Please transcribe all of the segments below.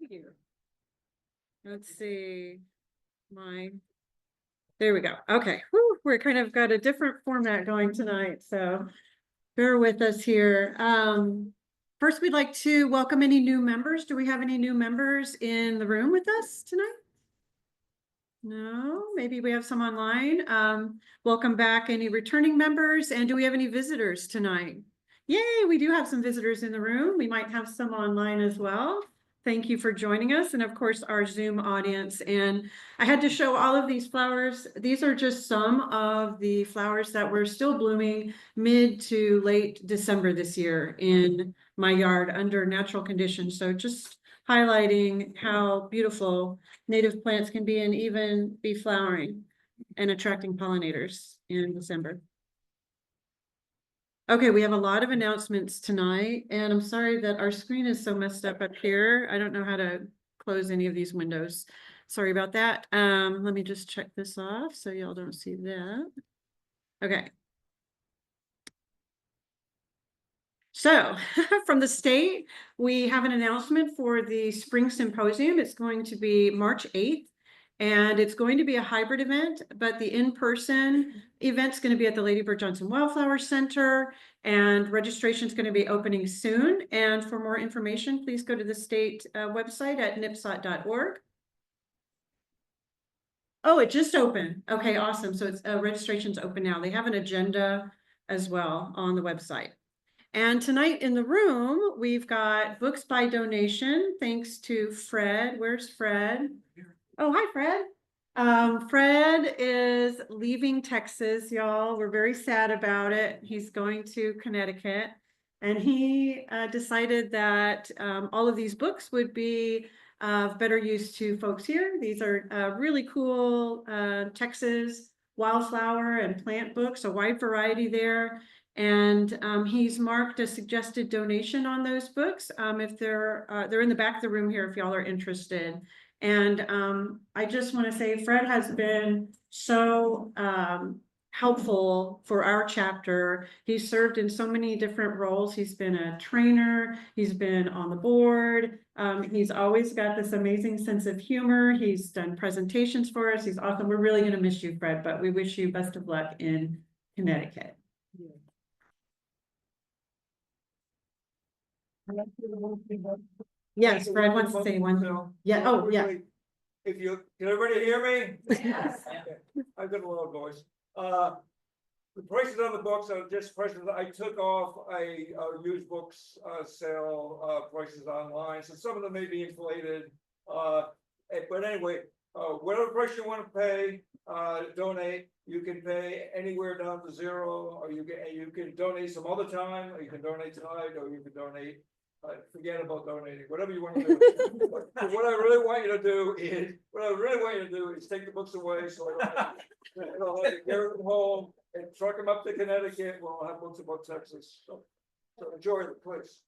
here. Let's see. There we go. Okay. Whew, we're kind of got a different format going tonight, so bear with us here. First, we'd like to welcome any new members. Do we have any new members in the room with us tonight? No, maybe we have some online. Welcome back any returning members, and do we have any visitors tonight? Yay, we do have some visitors in the room. We might have some online as well. Thank you for joining us, and of course our Zoom audience. And I had to show all of these flowers. These are just some of the flowers that were still blooming mid to late December this year in my yard under natural conditions. So just highlighting how beautiful native plants can be and even be flowering and attracting pollinators in December. Okay, we have a lot of announcements tonight, and I'm sorry that our screen is so messed up here. I don't know how to close any of these windows. Sorry about that. Let me just check this off so y'all don't see that. Okay. So from the state, we have an announcement for the Spring Symposium. It's going to be March 8th. And it's going to be a hybrid event, but the in-person event's going to be at the Lady Bird Johnson Wildflower Center, and registration is going to be opening soon. And for more information, please go to the state website at NPSOT.org. Oh, it just opened. Okay, awesome. So it's registration's open now. They have an agenda as well on the website. And tonight in the room, we've got books by donation, thanks to Fred. Where's Fred? Oh, hi, Fred. Fred is leaving Texas, y'all. We're very sad about it. He's going to Connecticut, and he decided that all of these books would be of better use to folks here. These are really cool Texas wildflower and plant books, a wide variety there. And he's marked a suggested donation on those books. If they're in the back of the room here if y'all are interested. And I just want to say Fred has been so helpful for our chapter. He's served in so many different roles. He's been a trainer, he's been on the board, he's always got this amazing sense of humor. He's done presentations for us. He's awesome. We're really going to miss you, Fred, but we wish you best of luck in Connecticut. Yes, Fred wants to say one. Yeah. Oh, yeah. If you can, everybody hear me? Yes. I've got a loud voice. The prices on the books are just prices I took off a used books sale prices online. So some of them may be inflated. But anyway, whatever price you want to pay, donate. You can pay anywhere down to zero, or you can donate some other time, or you can donate tonight, or you can donate. Forget about donating, whatever you want to do. What I really want you to do is take the books away, so I don't have to carry them home and truck them up to Connecticut. We'll have books about Texas. So enjoy the place.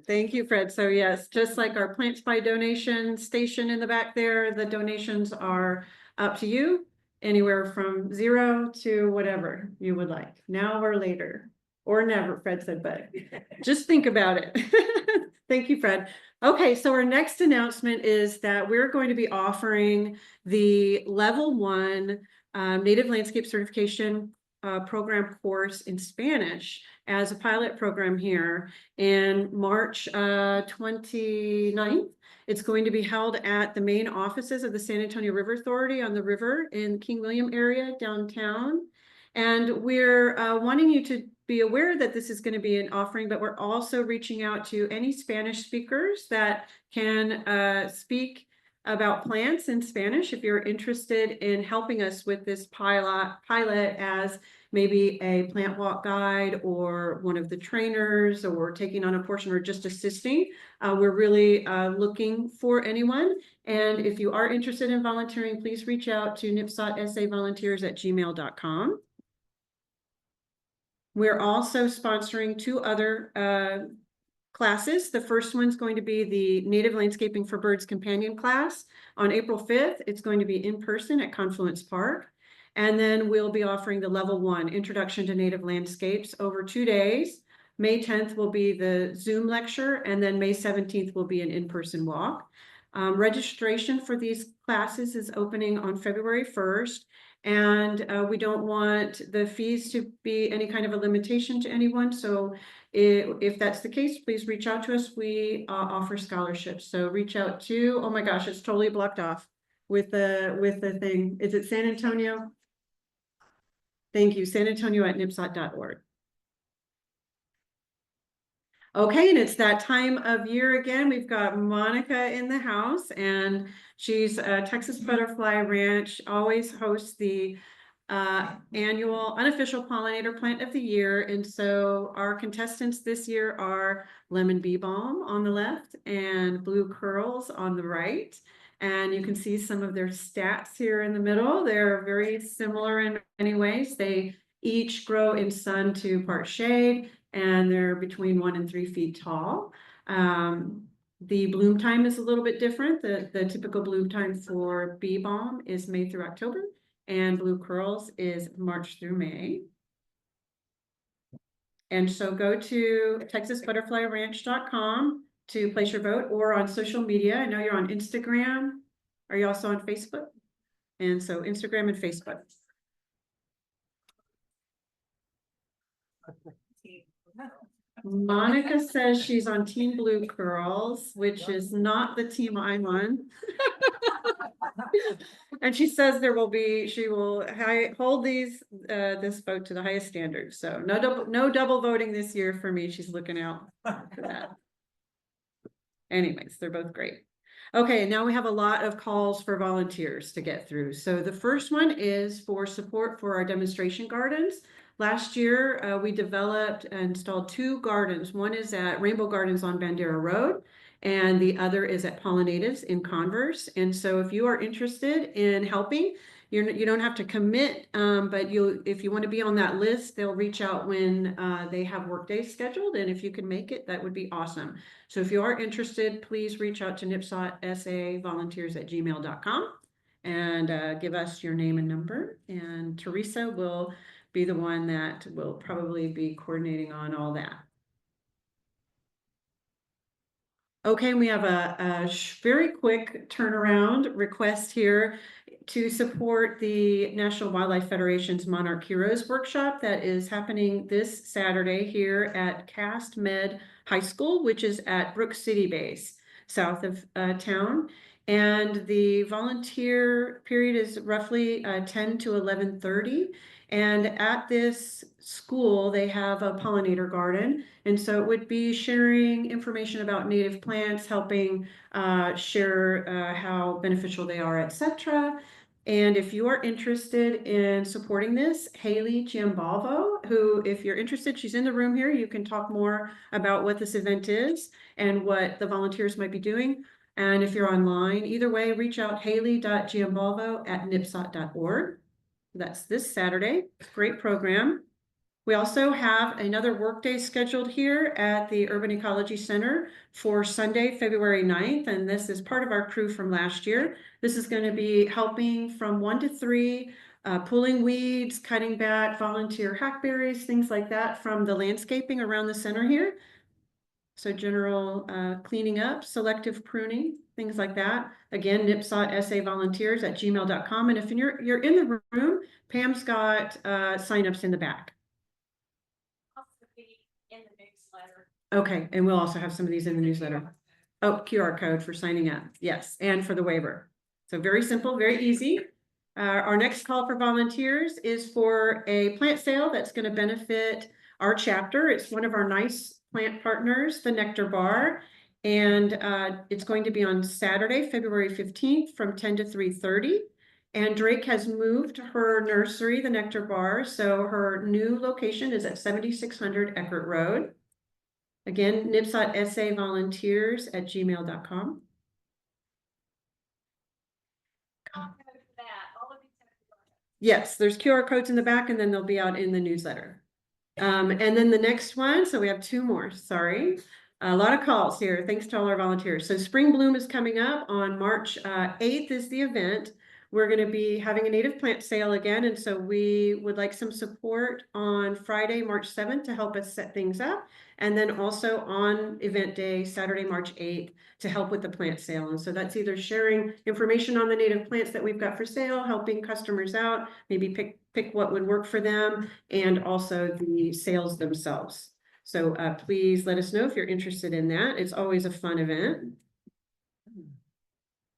Thank you, Fred. So yes, just like our Plants by Donation station in the back there, the donations are up to you, anywhere from 0 to whatever you would like, now or later. Or never, Fred said, but just think about it. Thank you, Fred. Okay, so our next announcement is that we're going to be offering the Level 1 Native Landscape Certification program course in Spanish as a pilot program here in March 29th. It's going to be held at the main offices of the San Antonio River Authority on the river in King William area downtown. And we're wanting you to be aware that this is going to be an offering, but we're also reaching out to any Spanish speakers that can speak about plants in Spanish. If you're interested in helping us with this pilot as maybe a plant walk guide or one of the trainers or taking on a portion or just assisting, we're really looking for anyone. And if you are interested in volunteering, please reach out to nipsotsavolunteers@gmail.com. We're also sponsoring 2 other classes. The first one's going to be the Native Landscaping for Birds Companion class on April 5th. It's going to be in person at Confluence Park. And then we'll be offering the Level 1 Introduction to Native Landscapes over 2 days. May 10th will be the Zoom lecture, and then May 17th will be an in-person walk. Registration for these classes is opening on February 1st. And we don't want the fees to be any kind of a limitation to anyone. So if that's the case, please reach out to us. We offer scholarships. So reach out to, oh my gosh, it's totally blocked off with the thing. Is it San Antonio? Thank you, San Antonio at NPSOT.org. Okay, and it's that time of year again. We've got Monica in the house, and she's Texas Butterfly Ranch, always hosts the annual unofficial pollinator plant of the year. And so our contestants this year are lemon bee balm on the left and blue curls on the right. And you can see some of their stats here in the middle. They're very similar in many ways. They each grow in sun to part shade, and they're between 1 and 3 feet tall. The bloom time is a little bit different. The typical bloom time for bee balm is May through October, and blue curls is March through May. And so go to texasbutterflyranch.com to place your vote, or on social media. I know you're on Instagram. Are you also on Facebook? And so Instagram and Facebook. Monica says she's on Team Blue Curls, which is not the team I'm on. And she says she will hold this vote to the highest standards. So no double voting this year for me. She's looking out for that. Anyways, they're both great. Okay, now we have a lot of calls for volunteers to get through. So the first one is for support for our demonstration gardens. Last year, we developed and installed 2 gardens. One is at Rainbow Gardens on Bandera Road, and the other is at Pollinatives in Converse. And so if you are interested in helping, you don't have to commit, but if you want to be on that list, they'll reach out when they have work days scheduled. And if you can make it, that would be awesome. So if you are interested, please reach out to NPSOT@volunteers@gmail.com and give us your name and number. And Teresa will be the one that will probably be coordinating on all that. Okay, we have a very quick turnaround request here to support the National Wildlife Federation's Monarch Heroes Workshop that is happening this Saturday here at Cast Med High School, which is at Brook City Base, south of town. And the volunteer period is roughly 10 to 11:30. And at this school, they have a pollinator garden. And so it would be sharing information about native plants, helping share how beneficial they are, etc. And if you are interested in supporting this, Haley Giambalvo, who, if you're interested, she's in the room here. You can talk more about what this event is and what the volunteers might be doing. And if you're online, either way, reach out haley.giambalvo@npsot.org. That's this Saturday. Great program. We also have another workday scheduled here at the Urban Ecology Center for Sunday, February 9th. And this is part of our crew from last year. This is going to be helping from 1 to 3, pulling weeds, cutting back volunteer hackberries, things like that from the landscaping around the center here. So general cleaning up, selective pruning, things like that. Again, NPSOT@volunteers@gmail.com. And if you're in the room, Pam's got signups in the back. Also be in the newsletter. Okay, and we'll also have some of these in the newsletter. Oh, QR code for signing up. Yes, and for the waiver. So very simple, very easy. Our next call for volunteers is for a plant sale that's going to benefit our chapter. It's one of our nice plant partners, the Nectar Bar, and it's going to be on Saturday, February 15th from 10 to 3:30. And Drake has moved her nursery, the Nectar Bar, so her new location is at 7600 Eckert Road. Again, NPSOT@volunteers@gmail.com. Yes, there's QR codes in the back, and then they'll be out in the newsletter. And then the next one, so we have 2 more, sorry. A lot of calls here, thanks to all our volunteers. So Spring Bloom is coming up on March 8th is the event. we're going to be having a native plant sale again. And so we would like some support on Friday, March 7th to help us set things up. And then also on event day, Saturday, March 8th, to help with the plant sale. And so that's either sharing information on the native plants that we've got for sale, helping customers out, maybe pick what would work for them, and also the sales themselves. So please let us know if you're interested in that. It's always a fun event.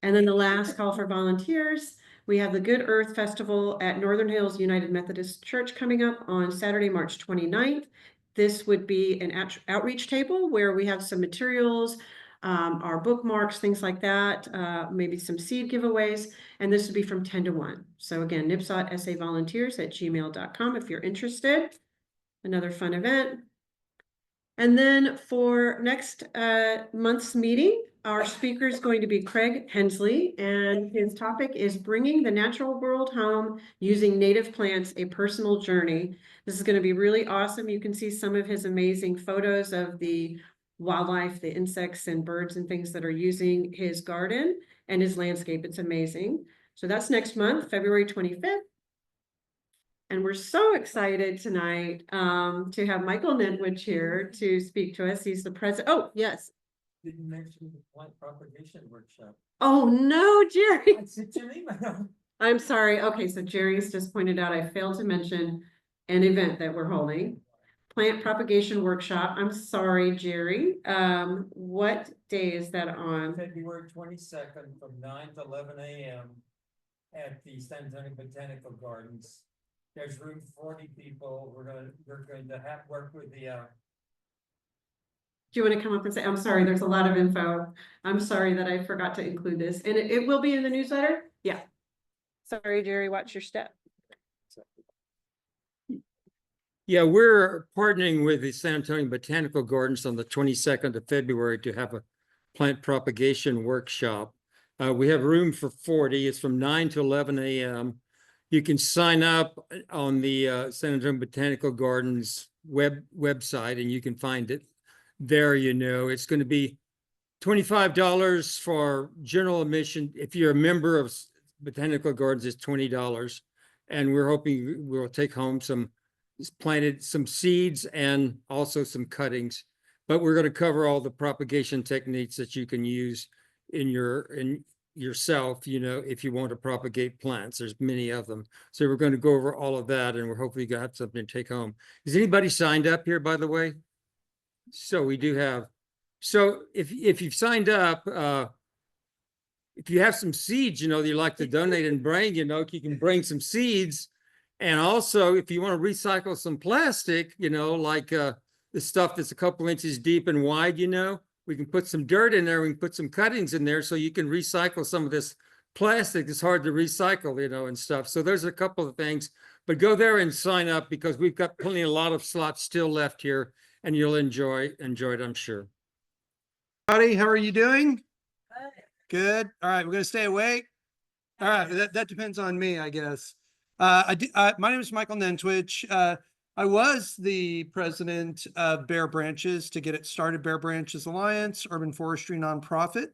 And then the last call for volunteers, we have the Good Earth Festival at Northern Hills United Methodist Church coming up on Saturday, March 29th. This would be an outreach table where we have some materials, our bookmarks, things like that, maybe some seed giveaways, and this would be from 10 to 1. So again, npsotsavolunteers@gmail.com if you're interested. Another fun event. And then for next month's meeting, our speaker is going to be Craig Hensley, and his topic is Bringing the Natural World Home Using Native Plants, a Personal Journey. This is going to be really awesome. You can see some of his amazing photos of the wildlife, the insects and birds and things that are using his garden and his landscape. It's amazing. So that's next month, February 25th. And we're so excited tonight to have Michael Nentwich here to speak to us. He's the president. Oh, yes. Didn't mention the plant propagation workshop. Oh, no, Jerry. I sent you an email. I'm sorry. Okay, so Jerry's just pointed out I failed to mention an event that we're holding. Plant propagation workshop. I'm sorry, Jerry. What day is that on? February 22nd from 9 to 11 a.m. at the San Antonio Botanical Gardens. There's room for 40 people. We're going to have work with the Do you want to come up and say, I'm sorry, there's a lot of info. I'm sorry that I forgot to include this. And it will be in the newsletter? Yeah. Sorry, Jerry, watch your step. Yeah, we're partnering with the San Antonio Botanical Gardens on the 22nd of February to have a plant propagation workshop. We have room for 40. It's from 9 to 11 a.m. You can sign up on the San Antonio Botanical Gardens website, and you can find it there. You know, it's going to be $25 for general admission. If you're a member of Botanical Gardens, it's $20. And we're hoping we'll take home some seeds and also some cuttings. But we're going to cover all the propagation techniques that you can use in yourself, you know, if you want to propagate plants. There's many of them. So we're going to go over all of that, and we're hopefully going to have something to take home. Is anybody signed up here, by the way? So we do have. So if you've signed up, if you have some seeds, you know, that you like to donate and bring, you know, you can bring some seeds. And also, if you want to recycle some plastic, you know, like the stuff that's a couple inches deep and wide, you know, we can put some dirt in there. We can put some cuttings in there so you can recycle some of this plastic that's hard to recycle, you know, and stuff. So there's a couple of things, but go there and sign up because we've got a lot of slots still left here, and you'll enjoy it, I'm sure. Howdy, how are you doing? Good. All right, we're gonna stay awake. All right, that depends on me, I guess. My name is Michael Nentwich. I was the president of Bexar Branches to get it started, Bexar Branches Alliance, urban forestry nonprofit.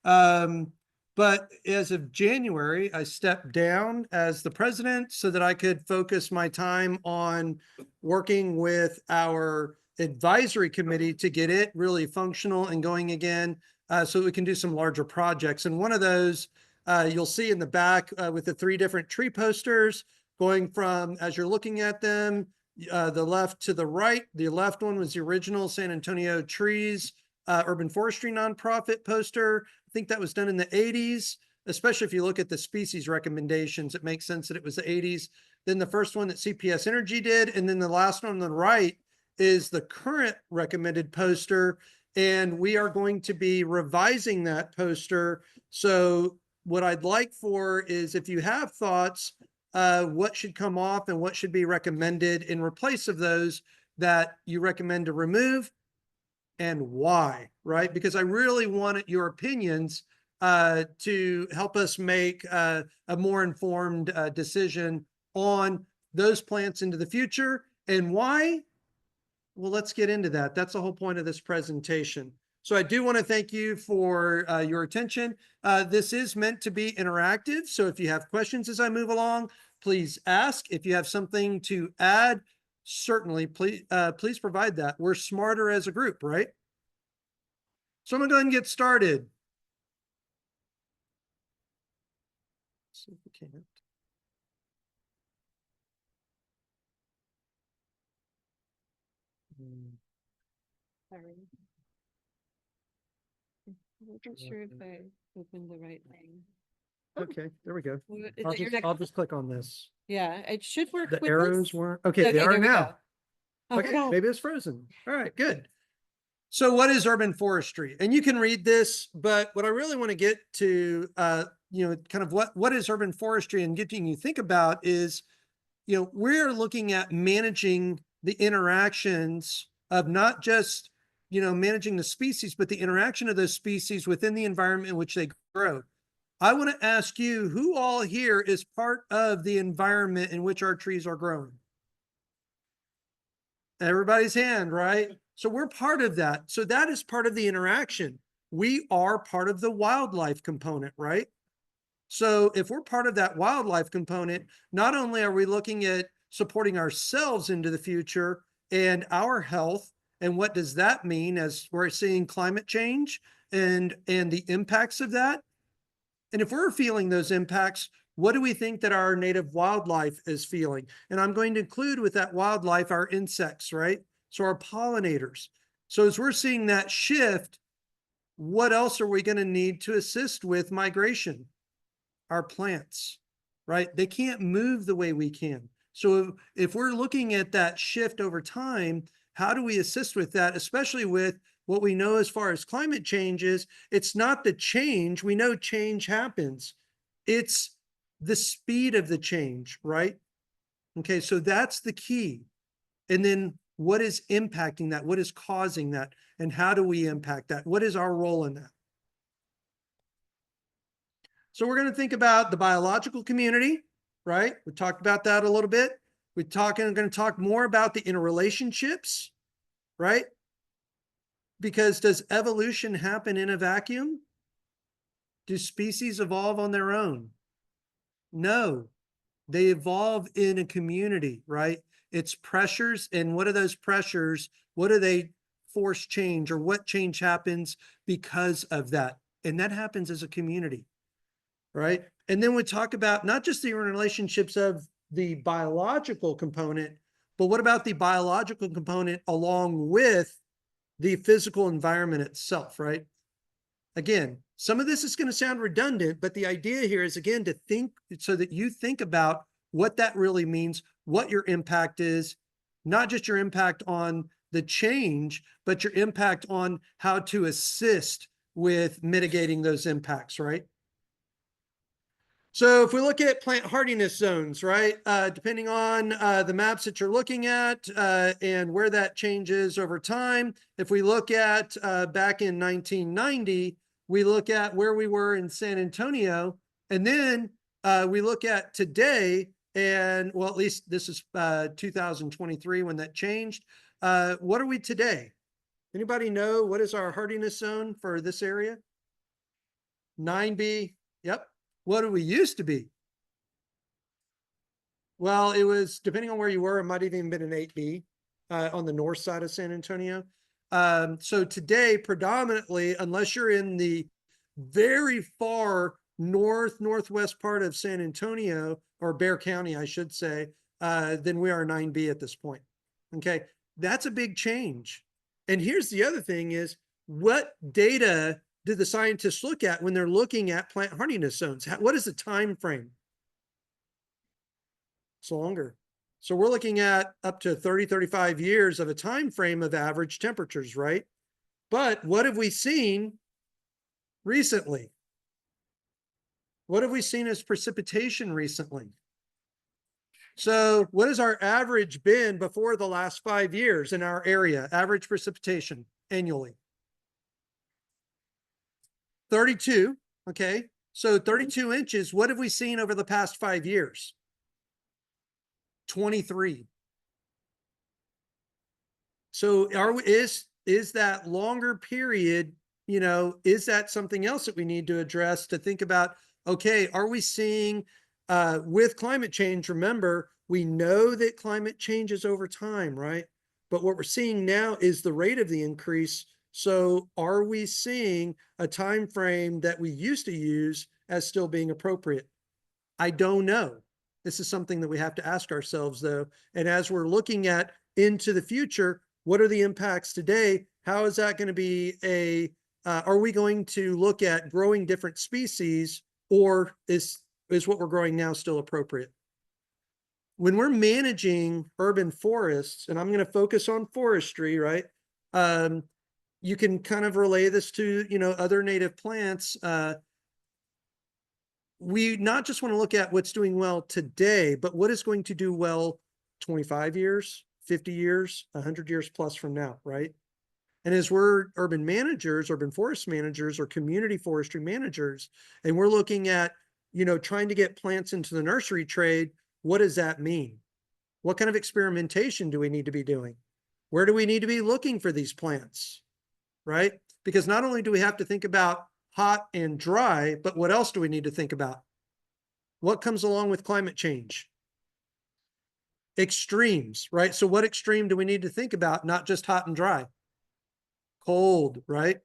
But as of January, I stepped down as the president so that I could focus my time on working with our advisory committee to get it really functional and going again, so we can do some larger projects. And one of those you'll see in the back with the 3 different tree posters going from, as you're looking at them, the left to the right. The left one was the original San Antonio Trees urban forestry nonprofit poster. I think that was done in the 80s, especially if you look at the species recommendations. It makes sense that it was the 80s. Then the first one that CPS Energy did, and then the last one on the right is the current recommended poster. And we are going to be revising that poster. So what I'd like for is, if you have thoughts, what should come off and what should be recommended in replace of those that you recommend to remove, and why, right? Because I really wanted your opinions to help us make a more informed decision on those plants into the future. And why? Well, let's get into that. That's the whole point of this presentation. So I do want to thank you for your attention. This is meant to be interactive. So if you have questions as I move along, please ask. If you have something to add, certainly please provide that. We're smarter as a group, right? So I'm gonna go ahead and get started. See if we can. Sorry. I wasn't sure if I opened the right thing. Okay, there we go. Is it your next- I'll just click on this. Yeah, it should work. The with arrows this. weren't, okay, they are there we now. go. Oh, Okay, God. maybe it's frozen. All right, good. So what is urban forestry? And you can read this, but what I really want to get to, kind of what is urban forestry and getting you think about is, we're looking at managing the interactions of not just, managing the species, but the interaction of those species within the environment in which they grow. I want to ask you, who all here is part of the environment in which our trees are growing? Everybody's hand, right? So we're part of that. So that is part of the interaction. We are part of the wildlife component, right? So if we're part of that wildlife component, not only are we looking at supporting ourselves into the future and our health, and what does that mean as we're seeing climate change and the impacts of that? And if we're feeling those impacts, what do we think that our native wildlife is feeling? And I'm going to include with that wildlife our insects, right? So our pollinators. So as we're seeing that shift, what else are we going to need to assist with migration? Our plants, right? They can't move the way we can. So if we're looking at that shift over time, how do we assist with that, especially with what we know as far as climate change is? It's not the change. We know change happens. It's the speed of the change, right? Okay, so that's the key. And then what is impacting that? What is causing that? And how do we impact that? What is our role in that? So we're going to think about the biological community, right? We talked about that a little bit. We're going to talk more about the interrelationships, right? Because does evolution happen in a vacuum? Do species evolve on their own? No, they evolve in a community, right? It's pressures, and what are those pressures? What do they force change, or what change happens because of that? And that happens as a community, right? And then we talk about not just the relationships of the biological component, but what about the biological component along with the physical environment itself, right? Again, some of this is going to sound redundant, but the idea here is, again, to think so that you think about what that really means, what your impact is, not just your impact on the change, but your impact on how to assist with mitigating those impacts, right? So if we look at plant hardiness zones, right, depending on the maps that you're looking at and where that changes over time, if we look at back in 1990, we look at where we were in San Antonio, and then we look at today, and well, at least this is 2023 when that changed. What are we today? Anybody know what is our hardiness zone for this area? 9B, yep. What do we used to be? Well, it was, depending on where you were, it might have even been an 8B on the north side of San Antonio. So today, predominantly, unless you're in the very far northwest part of San Antonio, or Bexar County, I should say, then we are 9B at this point. Okay, that's a big change. And here's the other thing is, what data do the scientists look at when they're looking at plant hardiness zones? What is the time frame? It's longer. So we're looking at up to 30, 35 years of a time frame of average temperatures, right? But what have we seen recently? What have we seen as precipitation recently? So what has our average been before the last 5 years in our area? Average precipitation annually? 32, okay. So 32 inches, what have we seen over the past 5 years? 23. So is is that longer period, you know, is that something else that we need to address to think about, okay, are we seeing with climate change, remember, we know that climate changes over time, right? But what we're seeing now is the rate of the increase. So are we seeing a time frame that we used to use as still being appropriate? I don't know. This is something that we have to ask ourselves, though. And as we're looking at into the future, what are the impacts today? How is that going to be are we going to look at growing different species, or is what we're growing now still appropriate? When we're managing urban forests, and I'm going to focus on forestry, right? You can kind of relay this to, you know, other native plants. We not just want to look at what's doing well today, but what is going to do well 25 years, 50 years, 100 years plus from now, right? And as we're urban managers, urban forest managers, or community forestry managers, and we're looking at, you know, trying to get plants into the nursery trade, what does that mean? What kind of experimentation do we need to be doing? Where do we need to be looking for these plants, right? Because not only do we have to think about hot and dry, but what else do we need to think about? What comes along with climate change? Extremes, right? So what extreme do we need to think about? Not just hot and dry. Cold, right?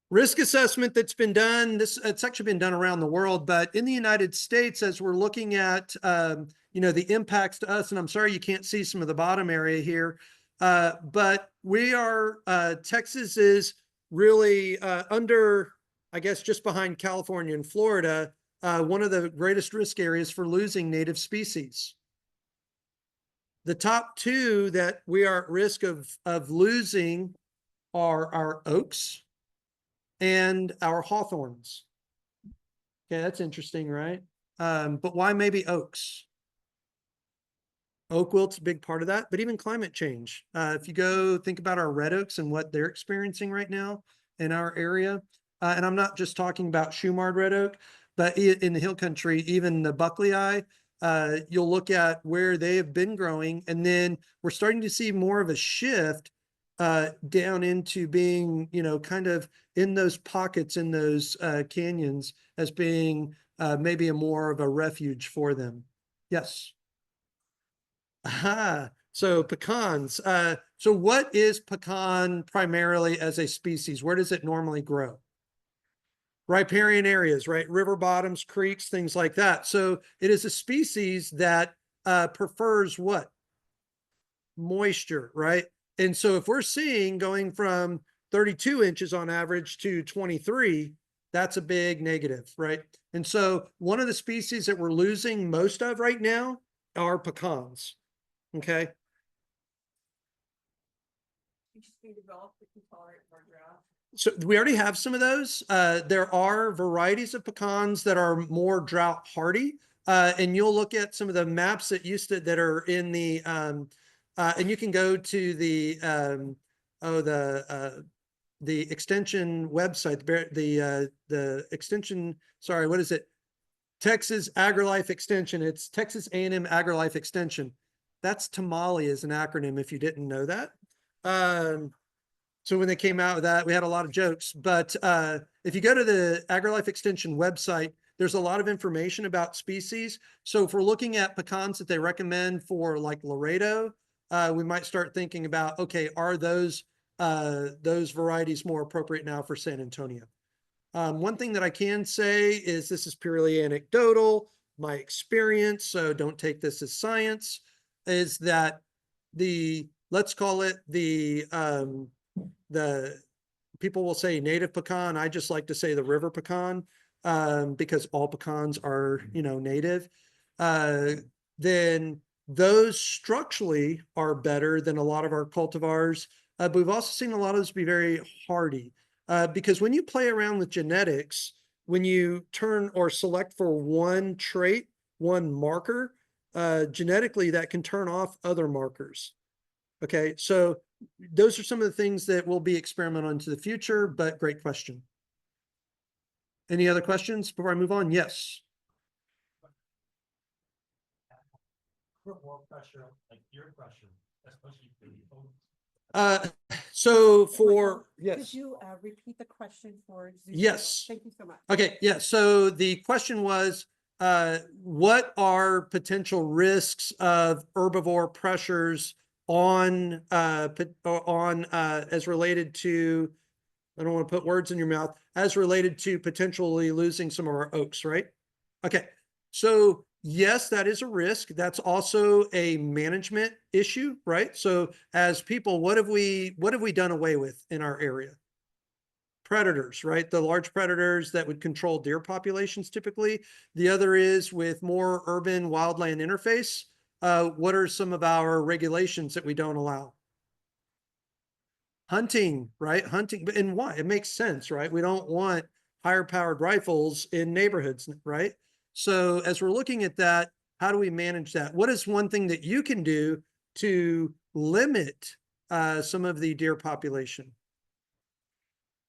Risk assessment that's been done, it's actually been done around the world, but in the United States, as we're looking at, you know, the impacts to us, and I'm sorry you can't see some of the bottom area here, but we are, Texas is really under, I guess, just behind California and Florida, one of the greatest risk areas for losing native species. The top two that we are at risk of losing are our oaks and our hawthorns. Okay, that's interesting, right? But why maybe oaks? Oak wilt's a big part of that, but even climate change. If you go think about our red oaks and what they're experiencing right now in our area, and I'm not just talking about Shumard red oak, but in the hill country, even the Buckley-eye, you'll look at where they have been growing, and then we're starting to see more of a shift down into being, you know, kind of in those pockets, in those canyons, as being maybe a more of a refuge for them. Yes. Aha. So pecans. So what is pecan primarily as a species? Where does it normally grow? Riparian areas, right? River bottoms, creeks, things like that. So it is a species that prefers what? Moisture, right? And so if we're seeing going from 32 inches on average to 23, that's a big negative, right? And so one of the species that we're losing most of right now are pecans. Okay. So we already have some of those. There are varieties of pecans that are more drought hardy. And you'll look at some of the maps that that are in the, and you can go to the, the extension website, the extension, sorry, what is it? Texas AgriLife Extension. It's Texas A&M AgriLife Extension. That's Tamale as an acronym, if you didn't know that. So when they came out with that, we had a lot of jokes. But if you go to the AgriLife Extension website, there's a lot of information about species. So if we're looking at pecans that they recommend for like Laredo, we might start thinking about, okay, are those varieties more appropriate now for San Antonio? One thing that I can say is this is purely anecdotal, my experience, so don't take this as science, is that let's call it the people will say native pecan. I just like to say the river pecan, because all pecans are, you know, native. Then those structurally are better than a lot of our cultivars. But we've also seen a lot of those be very hardy. Because when you play around with genetics, when you turn or select for one trait, one marker, genetically that can turn off other markers. Okay, so those are some of the things that we'll be experimenting into the future, but great question. Any other questions before I move on? Yes. Put more pressure, like your pressure, Uh, so for, Could yes. you repeat the question for Zoom? Yes. Thank you so much. Okay, yeah, so the question was, what are potential risks of herbivore pressures on, as related to, I don't want to put words in your mouth, as related to potentially losing some of our oaks, right? Okay, so yes, that is a risk. That's also a management issue, right? So as people, what have we done away with in our area? Predators, right? The large predators that would control deer populations typically. The other is with more urban wildland interface. What are some of our regulations that we don't allow? Hunting, right? Hunting, and why? It makes sense, right? We don't want higher powered rifles in neighborhoods, right? So as we're looking at that, how do we manage that? What is one thing that you can do to limit some of the deer population?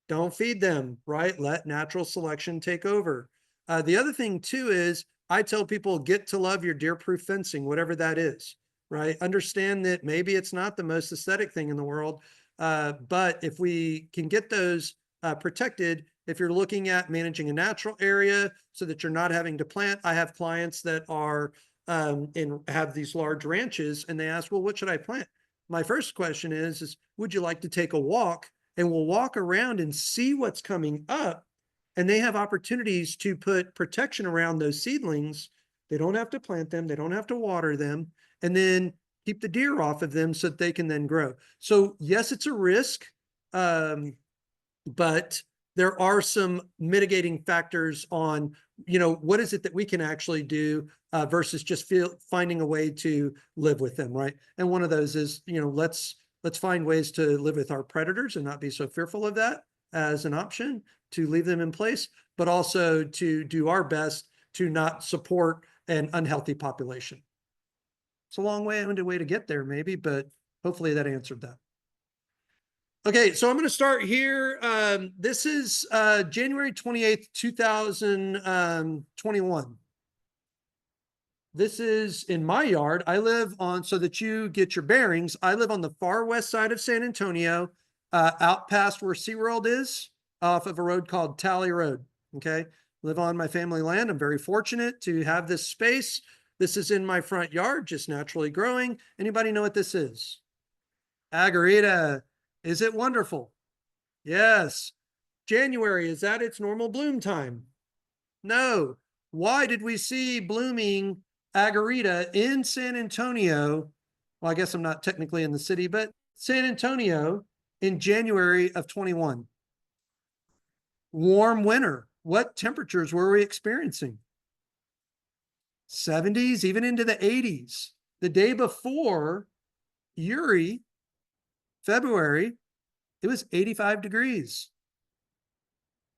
Don't feed them, right? Let natural selection take over. The other thing too is I tell people get to love your deer-proof fencing, whatever that is, right? Understand that maybe it's not the most aesthetic thing in the world, but if we can get those protected, if you're looking at managing a natural area so that you're not having to plant. I have clients that are and have these large ranches and they ask, well, what should I plant? My first question is would you like to take a walk? And we'll walk around and see what's coming up. And they have opportunities to put protection around those seedlings. They don't have to plant them. They don't have to water them. And then keep the deer off of them so that they can then grow. So yes, it's a risk, but there are some mitigating factors on, what is it that we can actually do versus just finding a way to live with them, right? And one of those is, let's find ways to live with our predators and not be so fearful of that as an option to leave them in place, but also to do our best to not support an unhealthy population. It's a long way to get there maybe, but hopefully that answered that. Okay, so I'm going to start here. This is January 28th, 2021. This is in my yard. I live on, so that you get your bearings, I live on the far west side of San Antonio, out past where SeaWorld is, off of a road called Tally Road. Okay, live on my family land. I'm very fortunate to have this space. This is in my front yard, just naturally growing. Anybody know what this is? Agarita. Is it wonderful? Yes. January, is that its normal bloom time? No. Why did we see blooming Agarita in San Antonio? Well, I guess I'm not technically in the city, but San Antonio in January of 21. Warm winter. What temperatures were we experiencing? 70s, even into the 80s. The day before Uri, February, it was 85 degrees.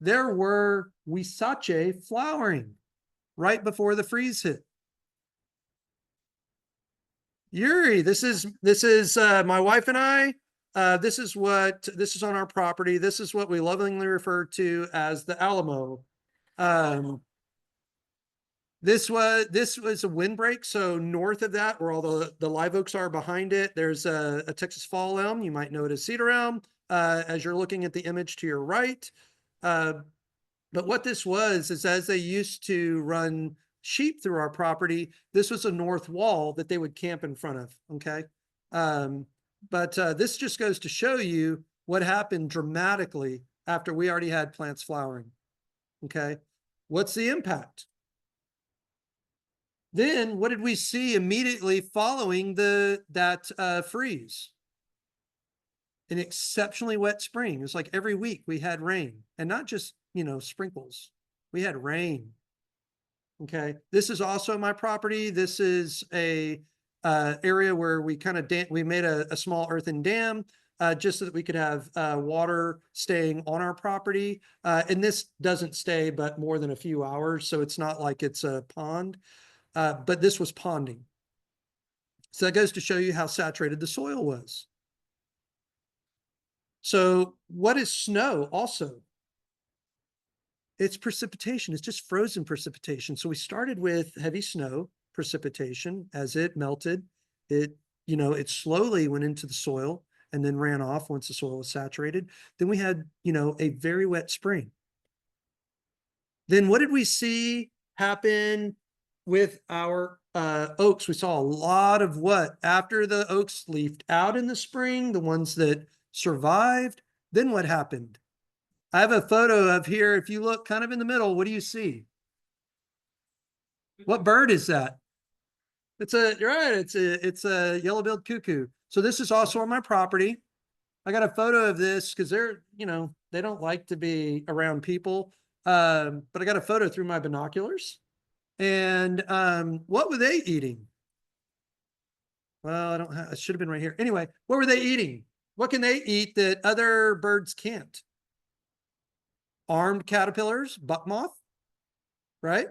There were Huisache flowering right before the freeze hit. Uri, this is my wife and I. This is on our property. This is what we lovingly refer to as the Alamo. This was a windbreak. So north of that, where all the live oaks are behind it, there's a Texas fall elm. You might know it as cedar elm. As you're looking at the image to your right. But what this was is as they used to run sheep through our property, this was a north wall that they would camp in front of. Okay. But this just goes to show you what happened dramatically after we already had plants flowering. Okay. What's the impact? Then what did we see immediately following that freeze? An exceptionally wet spring. It was like every week we had rain, and not just, sprinkles. We had rain. Okay. This is also my property. This is a area where we we made a small earthen dam just so that we could have water staying on our property. And this doesn't stay but more than a few hours, so it's not like it's a pond. But this was ponding. So that goes to show you how saturated the soil was. So what is snow also? It's precipitation. It's just frozen precipitation. So we started with heavy snow precipitation. As it melted, it you know, it slowly went into the soil and then ran off once the soil was saturated. Then we had, you know, a very wet spring. Then what did we see happen with our oaks? We saw a lot of what? After the oaks leafed out in the spring, the ones that survived, then what happened? I have a photo of here. If you look kind of in the middle, what do you see? What bird is that? You're right, it's a yellow-billed cuckoo. So this is also on my property. I got a photo of this because they're, you know, they don't like to be around people. But I got a photo through my binoculars. And what were they eating? Well, I don't have, it should have been right here. Anyway, what were they eating? What can they eat that other birds can't? Armed caterpillars, buck moth, right?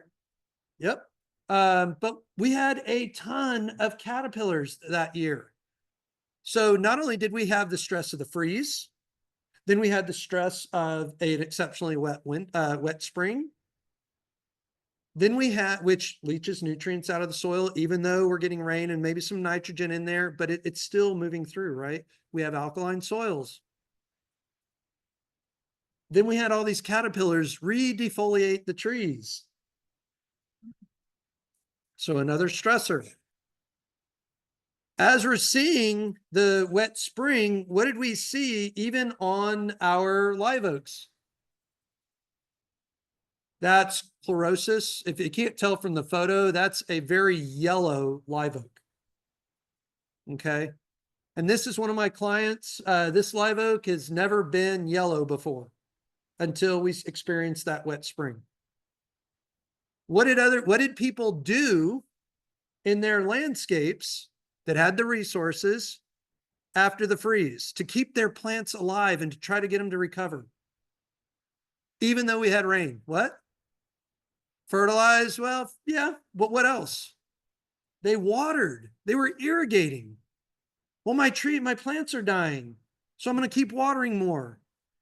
Yep. But we had a ton of caterpillars that year. So not only did we have the stress of the freeze, then we had the stress of an exceptionally wet spring. Then we had, which leaches nutrients out of the soil, even though we're getting rain and maybe some nitrogen in there, but it's still moving through, right? We have alkaline soils. Then we had all these caterpillars redefoliate the trees. So another stressor. As we're seeing the wet spring, what did we see even on our live oaks? That's chlorosis. If you can't tell from the photo, that's a very yellow live oak. Okay. And this is one of my clients. This live oak has never been yellow before until we experienced that wet spring. What did people do in their landscapes that had the resources after the freeze to keep their plants alive and to try to get them to recover? Even though we had rain, what? Fertilize? Well, yeah, but what else? They watered, they were irrigating. Well, my plants are dying, so I'm going to keep watering more.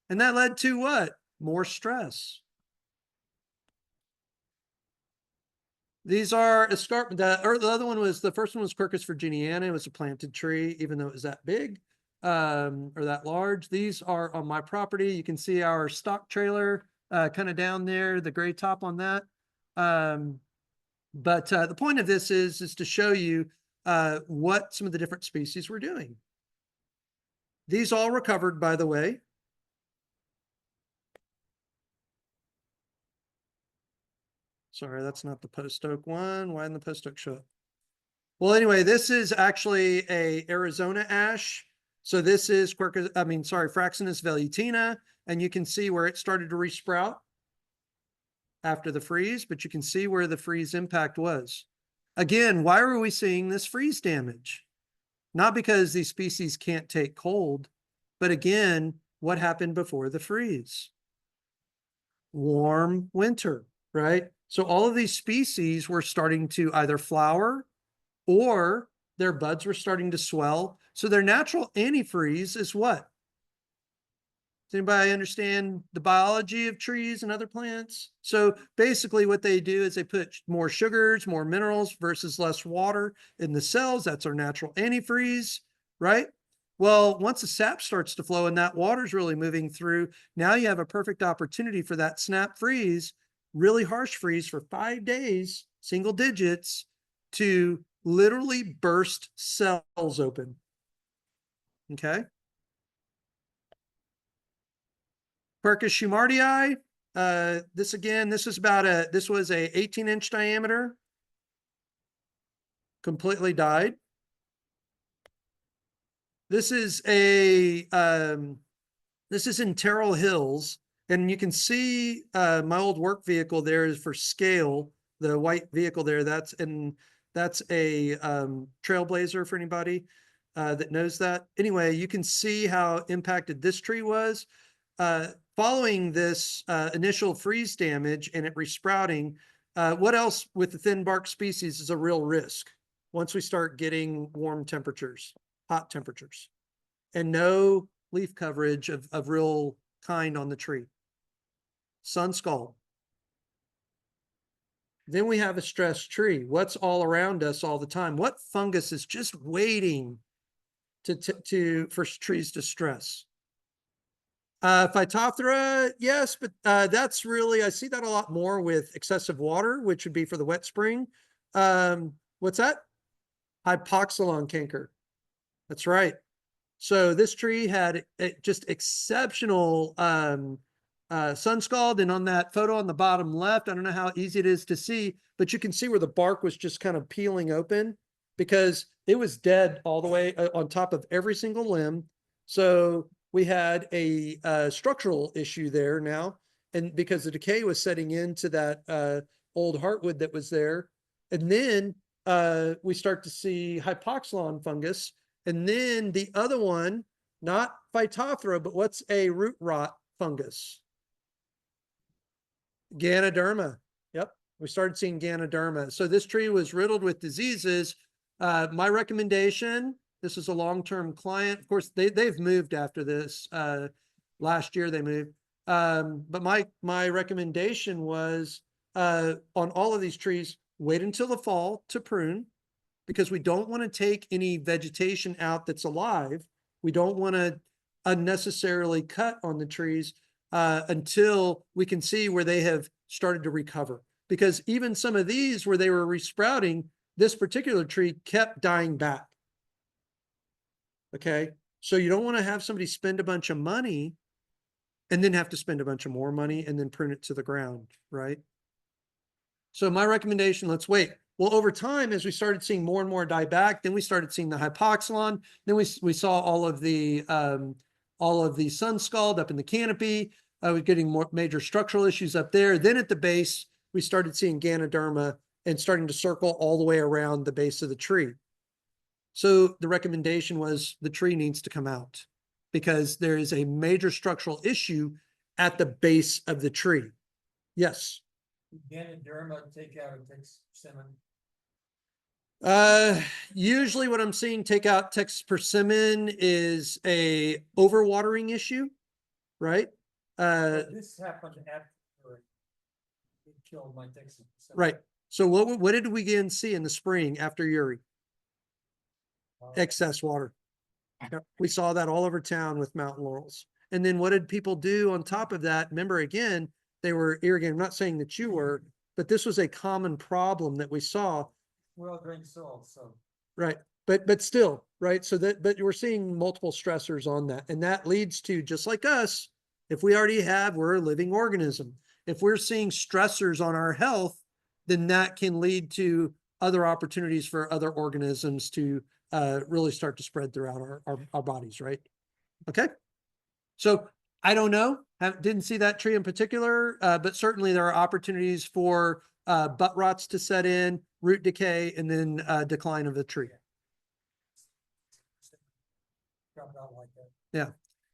And that led to what? More stress. These are escarpment. The other one was, the first one was Quercus virginiana. It was a planted tree, even though it was that big or that large. These are on my property. You can see our stock trailer kind of down there, the gray top on that. But the point of this is to show you what some of the different species were doing. These all recovered, by the way. Sorry, that's not the post oak one. Why didn't the post oak show up? Well, anyway, this is actually a Arizona ash. So this is Fraxinus velutina, and you can see where it started to resprout after the freeze, but you can see where the freeze impact was. Again, why are we seeing this freeze damage? Not because these species can't take cold, but again, what happened before the freeze? Warm winter, right? So all of these species were starting to either flower or their buds were starting to swell. So their natural antifreeze is what? Does anybody understand the biology of trees and other plants? So basically what they do is they put more sugars, more minerals versus less water in the cells. That's our natural antifreeze, right? Well, once the sap starts to flow and that water is really moving through, now you have a perfect opportunity for that snap freeze, really harsh freeze for 5 days, single digits, to literally burst cells open. Okay. Quercus shumardii. This was a 18-inch diameter. Completely died. This is in Terrell Hills, and you can see my old work vehicle there is for scale. The white vehicle there, that's a Trailblazer for anybody that knows that. Anyway, you can see how impacted this tree was. Following this initial freeze damage and it resprouting, what else with the thin bark species is a real risk once we start getting warm temperatures, hot temperatures, and no leaf coverage of real kind on the tree? Sun scald. Then we have a stressed tree. What's all around us all the time? What fungus is just waiting for trees to stress. Phytophthora, yes, but that's really, I see that a lot more with excessive water, which would be for the wet spring. What's that? Hypoxylon canker. That's right. So this tree had just exceptional sun scald, and on that photo on the bottom left, I don't know how easy it is to see, but you can see where the bark was just kind of peeling open because it was dead all the way on top of every single limb. So we had a structural issue there now, and because the decay was setting into that old heartwood that was there. And then we start to see hypoxylon fungus. And then the other one, not Phytophthora, but what's a root rot fungus? Ganoderma. Yep, we started seeing Ganoderma. So this tree was riddled with diseases. My recommendation, this is a long-term client. Of course, they've moved after this. Last year they moved. But my recommendation was on all of these trees, wait until the fall to prune, because we don't want to take any vegetation out that's alive. We don't want to unnecessarily cut on the trees until we can see where they have started to recover. Because even some of these where they were resprouting, this particular tree kept dying back. Okay, so you don't want to have somebody spend a bunch of money and then have to spend a bunch of more money and then prune it to the ground, right? So my recommendation, let's wait. Well, over time, as we started seeing more and more die back, then we started seeing the hypoxylon. Then we saw all of the sun scald up in the canopy. I was getting more major structural issues up there. Then at the base, we started seeing Ganoderma and starting to circle all the way around the base of the tree. So the recommendation was the tree needs to come out because there is a major structural issue at the base of the tree. Yes. Ganoderma take out a text persimmon. Usually what I'm seeing take out text persimmon is a overwatering issue, right? This happened after it killed my text persimmon. Right. So what did we again see in the spring after Uri? Excess water. Yep. We saw that all over town with mountain laurels. And then what did people do on top of that? Remember, again, they were irrigating. I'm not saying that you were, but this was a common problem that we saw. Well, drained soil, so. Right. But still, right. So but we're seeing multiple stressors on that. And that leads to, just like us, if we already have, we're a living organism. If we're seeing stressors on our health, then that can lead to other opportunities for other organisms to really start to spread throughout our bodies, right? Okay. So I don't know, didn't see that tree in particular, but certainly there are opportunities for butt rots to set in, root decay, and then decline of the tree. Dropped out like that. Yeah.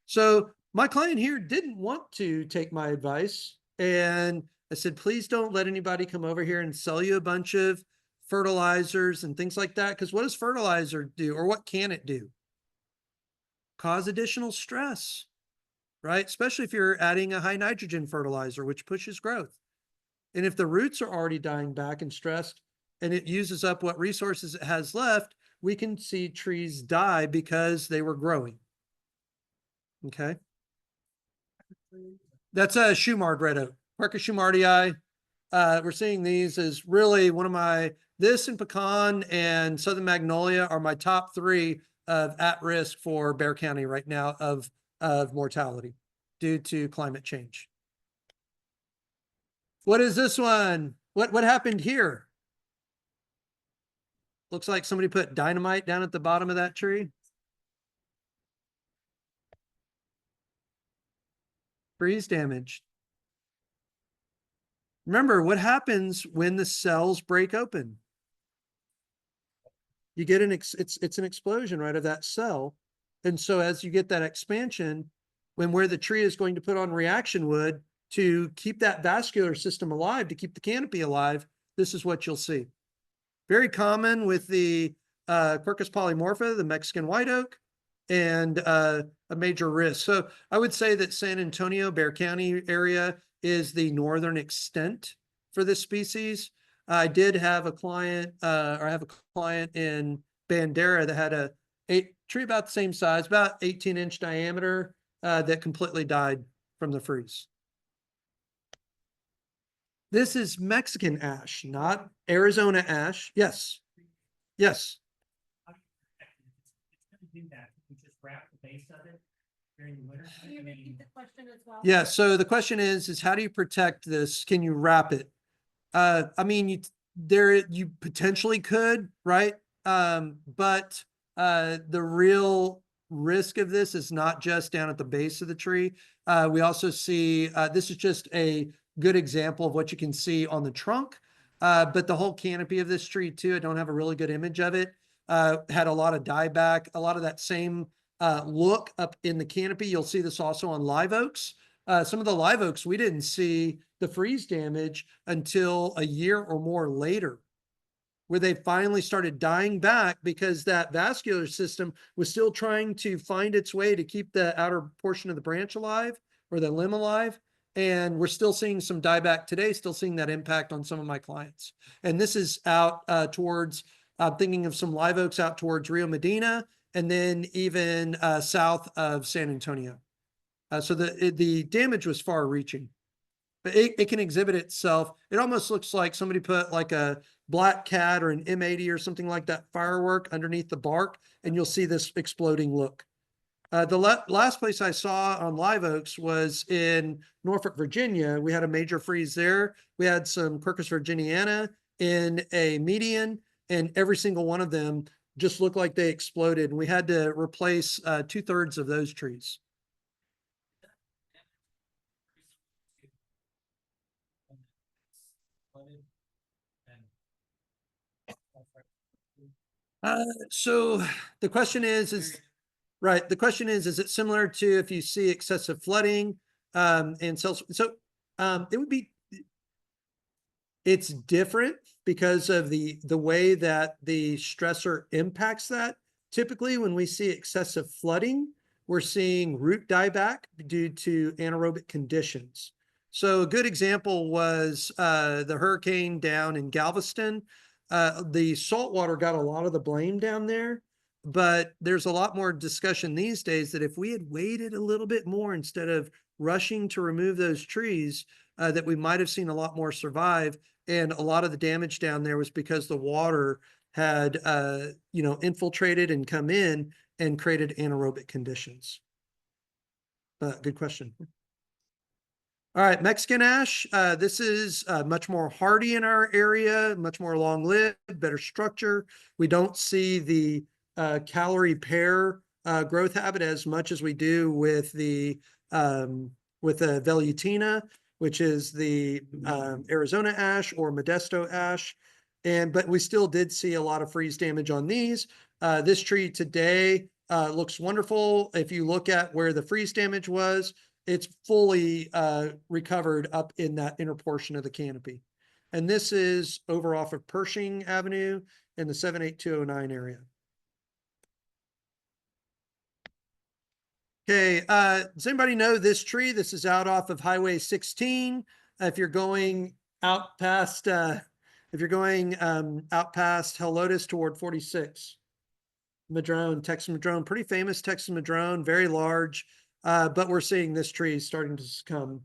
So my client here didn't want to take my advice. And I said, please don't let anybody come over here and sell you a bunch of fertilizers and things like that. Because what does fertilizer do, or what can it do? Cause additional stress, right? Especially if you're adding a high nitrogen fertilizer, which pushes growth. And if the roots are already dying back and stressed, and it uses up what resources it has left, we can see trees die because they were growing. Okay. That's a Shumard red oak, Quercus shumardii. We're seeing these as really one of my, this and pecan and southern magnolia are my top three of at risk for Bexar County right now of mortality due to climate change. What is this one? What happened here? Looks like somebody put dynamite down at the bottom of that tree. Freeze damage. Remember what happens when the cells break open? You get it's an explosion, right, of that cell. And so as you get that expansion, where the tree is going to put on reaction wood to keep that vascular system alive, to keep the canopy alive, this is what you'll see. Very common with the Quercus polymorpha, the Mexican white oak, and a major risk. So I would say that San Antonio, Bexar County area is the northern extent for this species. I did have a client, or I have a client in Bandera that had a a tree about the same size, about 18-inch diameter, that completely died from the freeze. This is Mexican ash, not Arizona ash. Yes. Yes. Do that, we just wrap the base of it during the winter. Can you repeat the question as well? Yeah. So the question is how do you protect this? Can you wrap it? I mean, you potentially could, right? But the real risk of this is not just down at the base of the tree. We also see, this is just a good example of what you can see on the trunk. But the whole canopy of this tree too, I don't have a really good image of it, had a lot of dieback, a lot of that same look up in the canopy. You'll see this also on live oaks. Some of the live oaks, we didn't see the freeze damage until a year or more later, where they finally started dying back because that vascular system was still trying to find its way to keep the outer portion of the branch alive or the limb alive. And we're still seeing some dieback today, still seeing that impact on some of my clients. And this is out towards, thinking of some live oaks out towards Rio Medina, and then even south of San Antonio. So the damage was far reaching, but it can exhibit itself. It almost looks like somebody put like a black cat or an M80 or something like that firework underneath the bark, and you'll see this exploding look. The last place I saw on live oaks was in Norfolk, Virginia. We had a major freeze there. We had some Quercus virginiana in a median, and every single one of them just looked like they exploded. And we had to replace 2/3 of those trees. So the question is right. The question is it similar to if you see excessive flooding, and so it would be, it's different because of the way that the stressor impacts that. Typically, when we see excessive flooding, we're seeing root dieback due to anaerobic conditions. So a good example was the hurricane down in Galveston. The saltwater got a lot of the blame down there, but there's a lot more discussion these days that if we had waited a little bit more instead of rushing to remove those trees, that we might have seen a lot more survive. And a lot of the damage down there was because the water had, infiltrated and come in and created anaerobic conditions. Good question. All right, Mexican ash. This is much more hardy in our area, much more long-lived, better structure. We don't see the calorie pair growth habit as much as we do with the velutina, which is the Arizona ash or Modesto ash. But we still did see a lot of freeze damage on these. This tree today looks wonderful. If you look at where the freeze damage was, it's fully recovered up in that inner portion of the canopy. And this is over off of Pershing Avenue in the 78209 area. Okay, does anybody know this tree? This is out off of Highway 16. If you're going out past, out past Helotes toward 46. Madrone, Texas Madrone, pretty famous Texas Madrone, very large. But we're seeing this tree starting to succumb.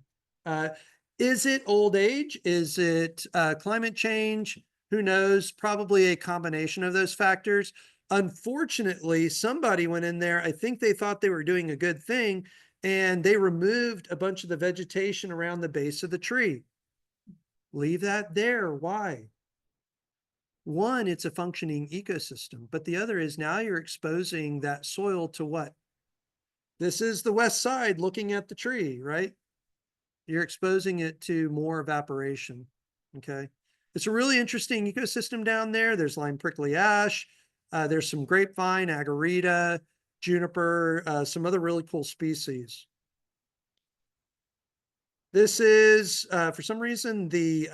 Is it old age? Is it climate change? Who knows? Probably a combination of those factors. Unfortunately, somebody went in there. I think they thought they were doing a good thing, and they removed a bunch of the vegetation around the base of the tree. Leave that there. Why? One, it's a functioning ecosystem, but the other is now you're exposing that soil to what? This is the west side looking at the tree, right? You're exposing it to more evaporation, okay? It's a really interesting ecosystem down there. There's lime prickly ash. There's some grapevine, agarita, juniper, some other really cool species. This is, for some reason, the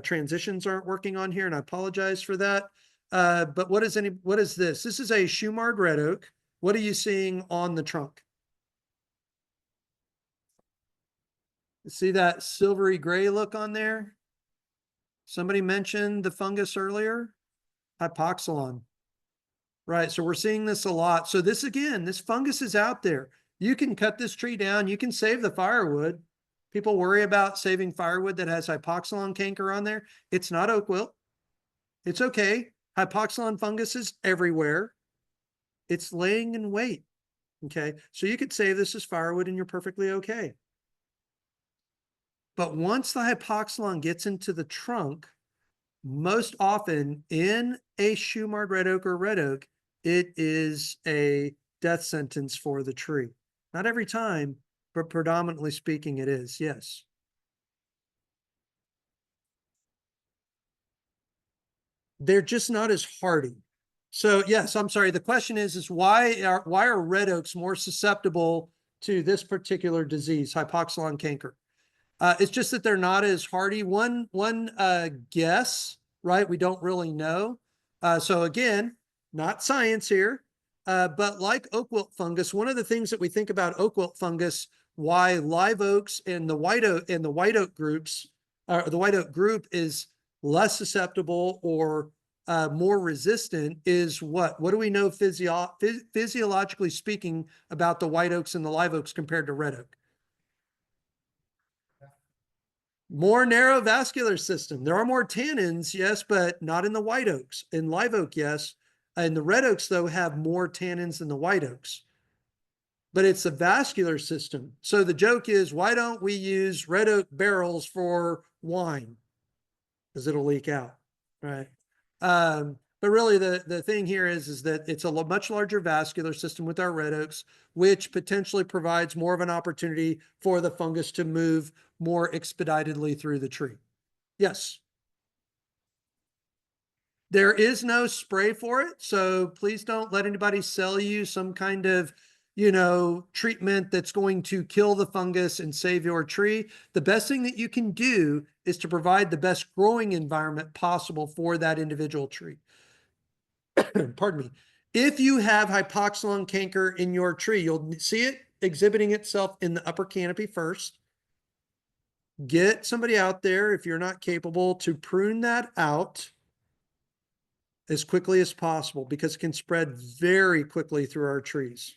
transitions aren't working on here, and I apologize for that. But what is this? This is a Shumard red oak. What are you seeing on the trunk? See that silvery gray look on there? Somebody mentioned the fungus earlier, hypoxylon. right? So we're seeing this a lot. So this, again, this fungus is out there. You can cut this tree down. You can save the firewood. People worry about saving firewood that has hypoxylon canker on there. It's not oak wilt. It's okay. Hypoxylon fungus is everywhere. It's laying in wait. Okay. So you could save this as firewood and you're perfectly okay. But once the hypoxylon gets into the trunk, most often in a shoe-marred red oak or red oak, it is a death sentence for the tree. Not every time, but predominantly speaking, it is, yes. They're just not as hardy. So yes, I'm sorry. The question is why are red oaks more susceptible to this particular disease, hypoxylon canker? It's just that they're not as hardy. One guess, right? We don't really know. So again, not science here, but like oak wilt fungus, one of the things that we think about oak wilt fungus, why live oaks and the white oak groups, the white oak group is less susceptible or more resistant is what? What do we know physiologically speaking about the white oaks and the live oaks compared to red oak? More narrow vascular system. There are more tannins, yes, but not in the white oaks. In live oak, yes. And the red oaks, though, have more tannins than the white oaks. But it's the vascular system. So the joke is, why don't we use red oak barrels for wine? Because it'll leak out, right? But really the thing here is that it's a much larger vascular system with our red oaks, which potentially provides more of an opportunity for the fungus to move more expeditedly through the tree. Yes. There is no spray for it, so please don't let anybody sell you some kind of, treatment that's going to kill the fungus and save your tree. The best thing that you can do is to provide the best growing environment possible for that individual tree. Pardon me. If you have hypoxylon canker in your tree, you'll see it exhibiting itself in the upper canopy first. Get somebody out there, if you're not capable, to prune that out as quickly as possible because it can spread very quickly through our trees.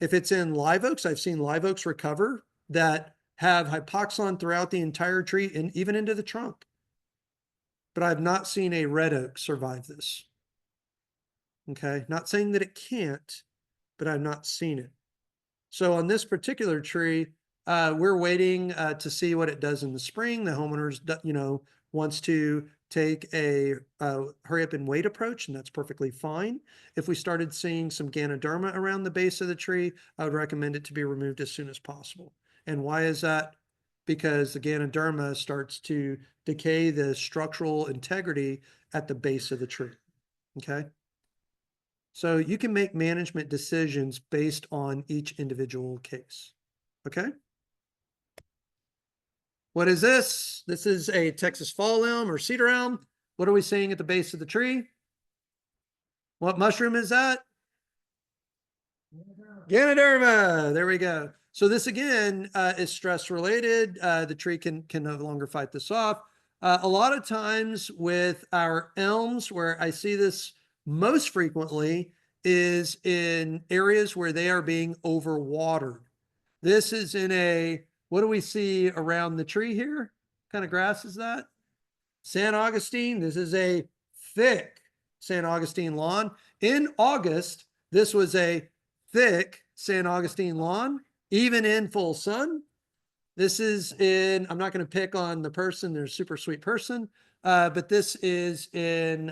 If it's in live oaks, I've seen live oaks recover that have hypoxylon throughout the entire tree and even into the trunk. But I've not seen a red oak survive this. Okay, not saying that it can't, but I've not seen it. So on this particular tree, we're waiting to see what it does in the spring. The homeowners, wants to take a hurry up and wait approach, and that's perfectly fine. If we started seeing some Ganoderma around the base of the tree, I would recommend it to be removed as soon as possible. And why is that? Because the Ganoderma starts to decay the structural integrity at the base of the tree. Okay. So you can make management decisions based on each individual case. Okay. What is this? This is a Texas fall elm or cedar elm. What are we seeing at the base of the tree? What mushroom is that? Ganoderma. There we go. So this again is stress related. The tree can no longer fight this off. A lot of times with our elms, where I see this most frequently is in areas where they are being overwatered. This is in a, what do we see around the tree here? What kind of grass is that? San Augustine. This is a thick San Augustine lawn. In August, this was a thick San Augustine lawn, even in full sun. This is in, I'm not going to pick on the person, they're a super sweet person, but this is in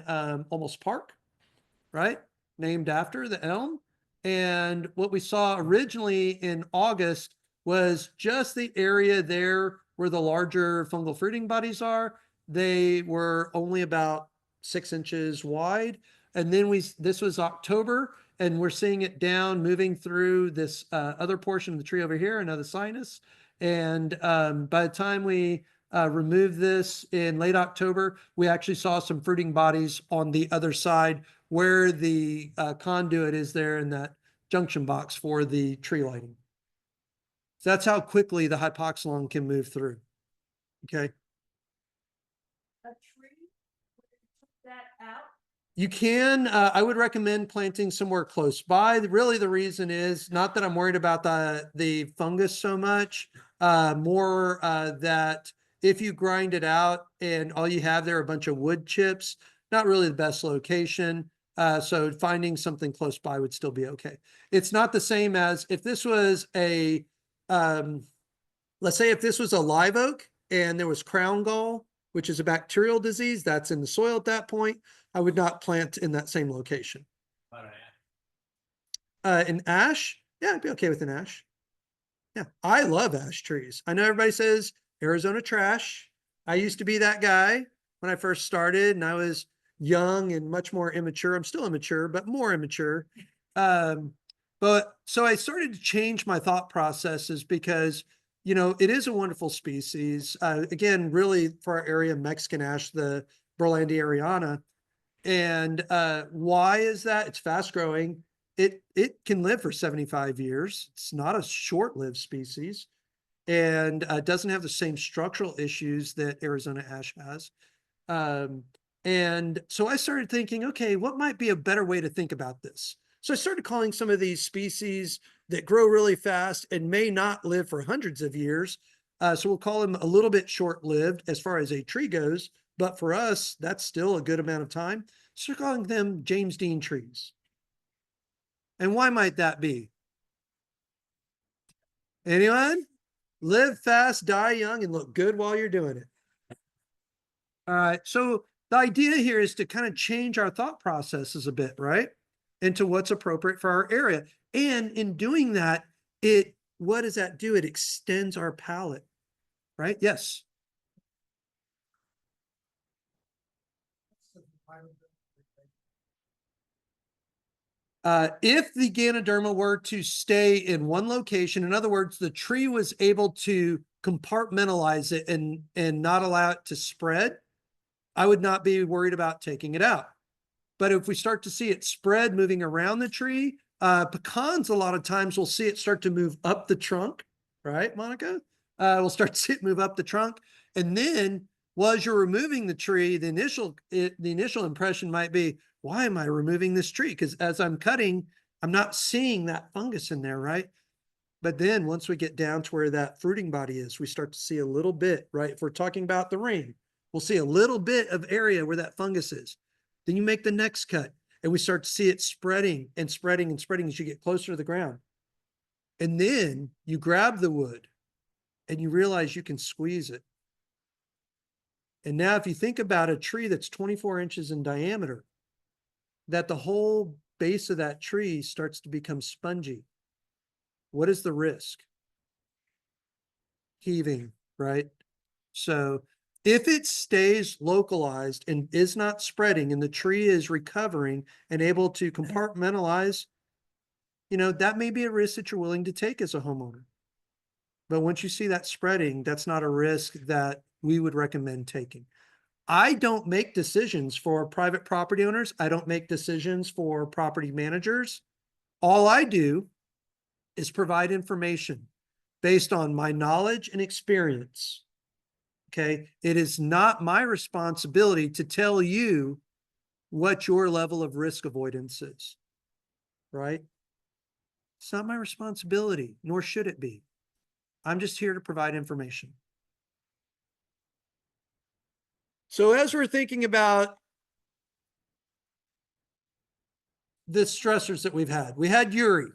Almost Park, right? Named after the elm. And what we saw originally in August was just the area there where the larger fungal fruiting bodies are. They were only about 6 inches wide. And then this was October, and we're seeing it down, moving through this other portion of the tree over here, another sinus. And by the time we removed this in late October, we actually saw some fruiting bodies on the other side where the conduit is there in that junction box for the tree lighting. So that's how quickly the hypoxylon can move through. Okay. A tree, when you took that out, You can, I would recommend planting somewhere close by. Really, the reason is not that I'm worried about the fungus so much, more that if you grind it out and all you have there are a bunch of wood chips, not really the best location. So finding something close by would still be okay. It's not the same as if this was a, let's say if this was a live oak and there was crown gall, which is a bacterial disease that's in the soil at that point, I would not plant in that same location. An ash, yeah, I'd be okay with an ash. Yeah, I love ash trees. I know everybody says Arizona trash. I used to be that guy when I first started, and I was young and much more immature. I'm still immature, but more immature. But so I started to change my thought processes because, you know, it is a wonderful species. Again, really for our area, Mexican ash, the Burlandi ariana. And why is that? It's fast growing. It can live for 75 years. It's not a short-lived species and doesn't have the same structural issues that Arizona ash has. And so I started thinking, okay, what might be a better way to think about this? So I started calling some of these species that grow really fast and may not live for hundreds of years. So we'll call them a little bit short-lived as far as a tree goes, but for us, that's still a good amount of time. So we're calling them James Dean trees. And why might that be? Anyone? Live fast, die young, and look good while you're doing it. All right. So the idea here is to kind of change our thought processes a bit, right? Into what's appropriate for our area. And in doing that, what does that do? It extends our palette, right? Yes. If the Ganoderma were to stay in one location, in other words, the tree was able to compartmentalize it and not allow it to spread, I would not be worried about taking it out. But if we start to see it spread moving around the tree, pecans, a lot of times we'll see it start to move up the trunk, right, Monica? We'll start to see it move up the trunk. And then, well, as you're removing the tree, the initial impression might be, why am I removing this tree? Because as I'm cutting, I'm not seeing that fungus in there, right? But then once we get down to where that fruiting body is, we start to see a little bit, right? If we're talking about the ring, we'll see a little bit of area where that fungus is. Then you make the next cut and we start to see it spreading and spreading and spreading as you get closer to the ground. And then you grab the wood and you realize you can squeeze it. And now if you think about a tree that's 24 inches in diameter, that the whole base of that tree starts to become spongy. What is the risk? Heaving, right? So if it stays localized and is not spreading and the tree is recovering and able to compartmentalize, you know, that may be a risk that you're willing to take as a homeowner. But once you see that spreading, that's not a risk that we would recommend taking. I don't make decisions for private property owners. I don't make decisions for property managers. All I do is provide information based on my knowledge and experience. Okay. It is not my responsibility to tell you what your level of risk avoidance is, right? It's not my responsibility, nor should it be. I'm just here to provide information. So as we're thinking about the stressors that we've had, we had Uri,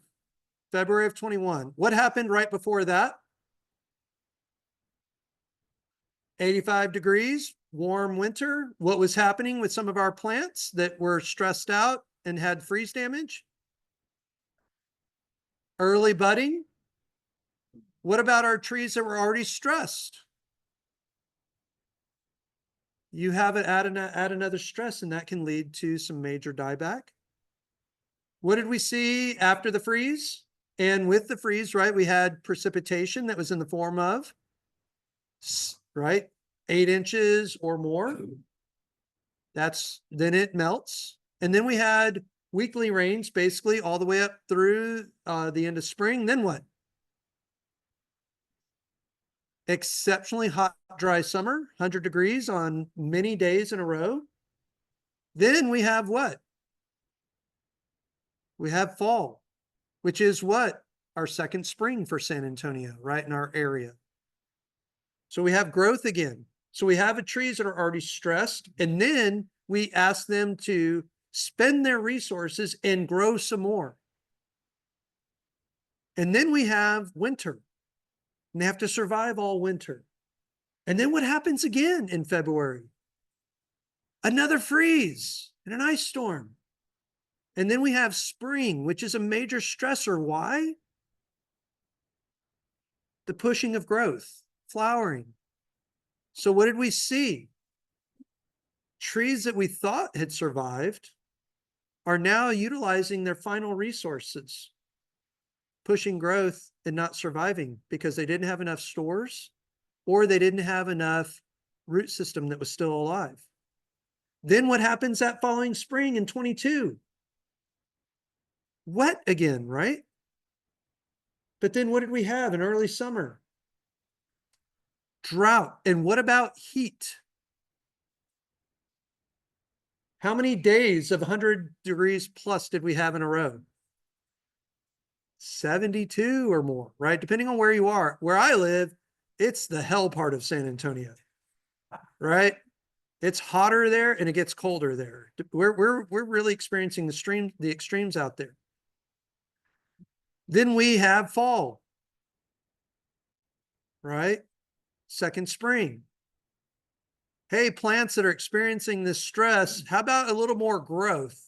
February of 21. What happened right before that? 85 degrees, warm winter. What was happening with some of our plants that were stressed out and had freeze damage? Early budding. What about our trees that were already stressed? You have it add another stress, and that can lead to some major dieback. What did we see after the freeze? And with the freeze, right, we had precipitation that was in the form of, right, 8 inches or more. Then it melts. And then we had weekly rains basically all the way up through the end of spring. Then what? Exceptionally hot, dry summer, 100 degrees on many days in a row. Then we have what? We have fall, which is what? Our second spring for San Antonio, right in our area. So we have growth again. So we have trees that are already stressed, and then we ask them to spend their resources and grow some more. And then we have winter, and they have to survive all winter. And then what happens again in February? Another freeze and an ice storm. And then we have spring, which is a major stressor. Why? The pushing of growth, flowering. So what did we see? Trees that we thought had survived are now utilizing their final resources, pushing growth and not surviving because they didn't have enough stores or they didn't have enough root system that was still alive. Then what happens that following spring in 22? Wet again, right? But then what did we have in early summer? Drought. And what about heat? How many days of 100 degrees plus did we have in a row? 72 or more, right? Depending on where you are. Where I live, it's the hell part of San Antonio, right? It's hotter there and it gets colder there. We're really experiencing the extremes out there. Then we have fall, right? Second spring. Hey, plants that are experiencing this stress, how about a little more growth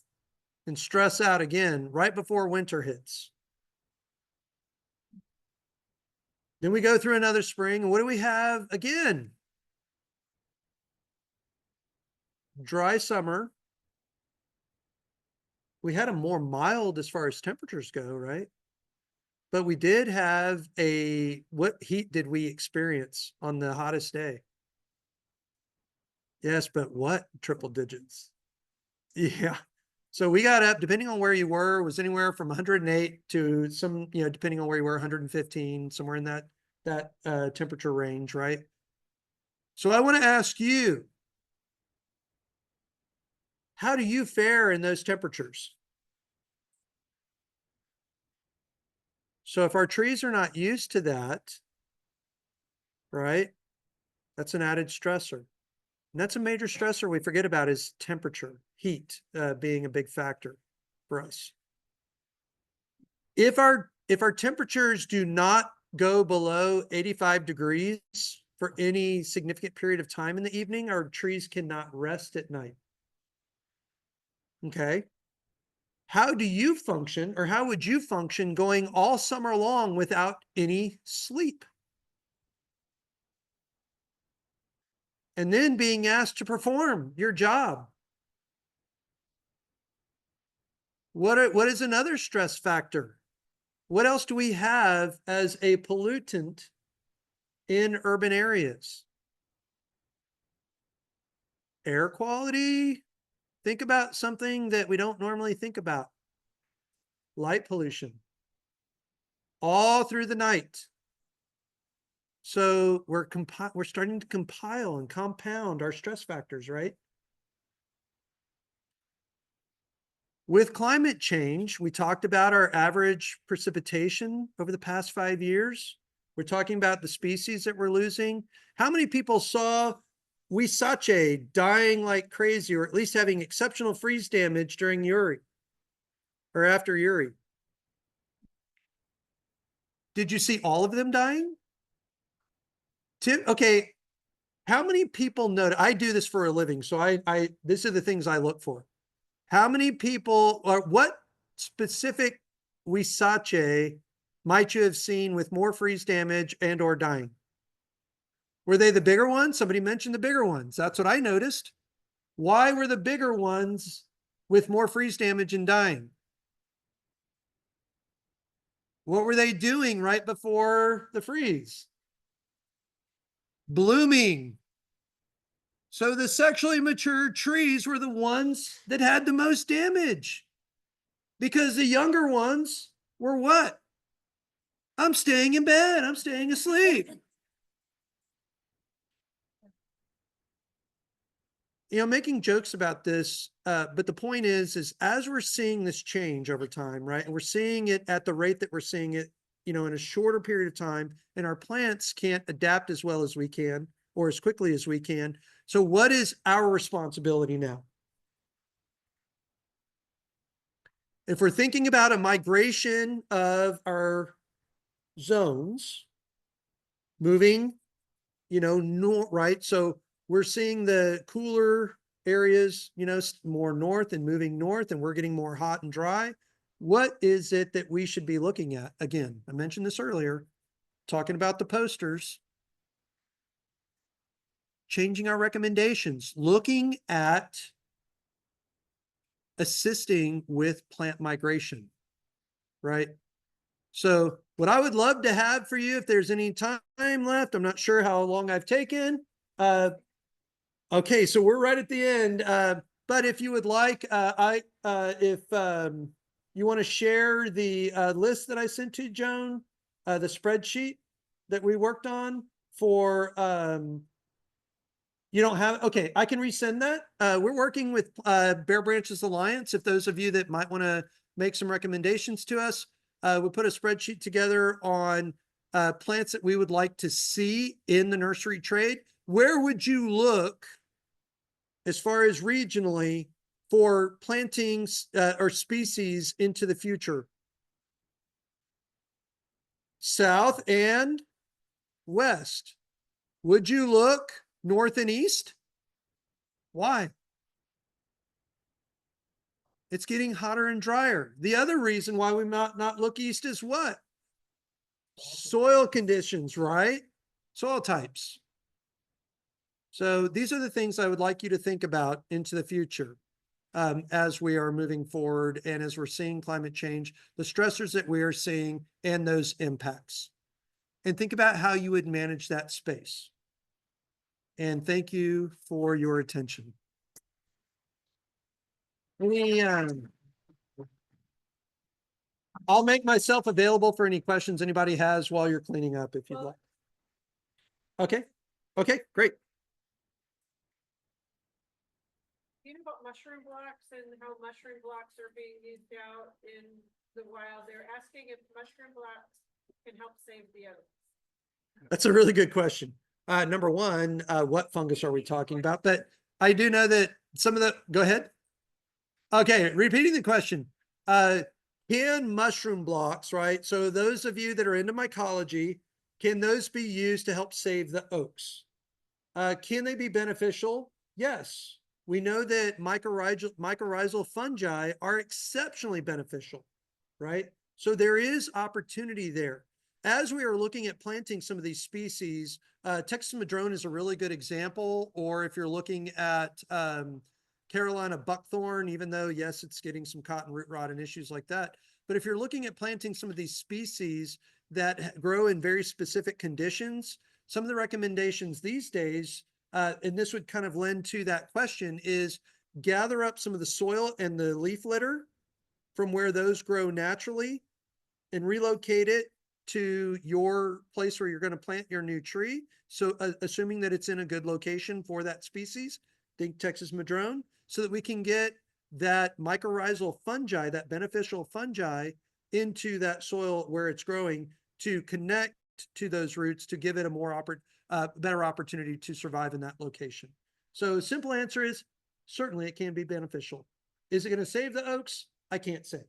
and stress out again right before winter hits? Then we go through another spring. And what do we have again? Dry summer. We had a more mild as far as temperatures go, right? But we did have what heat did we experience on the hottest day? Yes, but what? Triple digits. Yeah. So we got up, depending on where you were, was anywhere from 108 to some, depending on where you were, 115, somewhere in that temperature range, right? So I want to ask you, how do you fare in those temperatures? So if our trees are not used to that, right, that's an added stressor. And that's a major stressor we forget about is temperature, heat being a big factor for us. If our temperatures do not go below 85 degrees for any significant period of time in the evening, our trees cannot rest at night. Okay. How do you function, or how would you function going all summer long without any sleep? And then being asked to perform your job. What is another stress factor? What else do we have as a pollutant in urban areas? Air quality. Think about something that we don't normally think about. Light pollution. All through the night. So we're starting to compile and compound our stress factors, right? With climate change, we talked about our average precipitation over the past 5 years. We're talking about the species that we're losing. How many people saw Huisache dying like crazy, or at least having exceptional freeze damage during Uri or after Uri? Did you see all of them dying? Okay, how many people know? I do this for a living, so these are the things I look for. How many people, or what specific Huisache might you have seen with more freeze damage and or dying? Were they the bigger ones? Somebody mentioned the bigger ones. That's what I noticed. Why were the bigger ones with more freeze damage and dying? What were they doing right before the freeze? Blooming. So the sexually mature trees were the ones that had the most damage, because the younger ones were what? I'm staying in bed. I'm staying asleep. making jokes about this, but the point is as we're seeing this change over time, right? And we're seeing it at the rate that we're seeing it, in a shorter period of time, and our plants can't adapt as well as we can or as quickly as we can. So what is our responsibility now? If we're thinking about a migration of our zones moving, right? So we're seeing the cooler areas, more north and moving north, and we're getting more hot and dry. What is it that we should be looking at? Again, I mentioned this earlier, talking about the posters, changing our recommendations, looking at assisting with plant migration, right? So what I would love to have for you, if there's any time left, I'm not sure how long I've taken. Okay, so we're right at the end. But if you would like, if you want to share the list that I sent to Joan, the spreadsheet that we worked on for, you don't have, okay, I can resend that. We're working with Bexar Branches Alliance. If those of you that might want to make some recommendations to us, we put a spreadsheet together on plants that we would like to see in the nursery trade. Where would you look as far as regionally for plantings or species into the future? South and west. Would you look north and east? Why? It's getting hotter and drier. The other reason why we might not look east is what? Soil conditions, right? Soil types. So these are the things I would like you to think about into the future as we are moving forward and as we're seeing climate change, the stressors that we are seeing and those impacts. And think about how you would manage that space. And thank you for your attention. I'll make myself available for any questions anybody has while you're cleaning up if you'd like. Okay. Okay, great. Do you know about mushroom blocks and how mushroom blocks are being used out in the wild? They're asking if mushroom blocks can help save the oaks. That's a really good question. Number one, what fungus are we talking about? But I do know that some of the, go ahead. Okay, repeating the question. Can mushroom blocks, right? So those of you that are into mycology, can those be used to help save the oaks? Can they be beneficial? Yes. We know that mycorrhizal fungi are exceptionally beneficial, right? So there is opportunity there. As we are looking at planting some of these species, Texas madrone is a really good example, or if you're looking at Carolina buckthorn, even though, yes, it's getting some cotton root rot and issues like that. But if you're looking at planting some of these species that grow in very specific conditions, some of the recommendations these days, and this would kind of lend to that question, is gather up some of the soil and the leaf litter from where those grow naturally and relocate it to your place where you're going to plant your new tree. So assuming that it's in a good location for that species, think Texas madrone, so that we can get that mycorrhizal fungi, that beneficial fungi, into that soil where it's growing to connect to those roots to give it a more better opportunity to survive in that location. So simple answer is certainly it can be beneficial. Is it going to save the oaks? I can't say.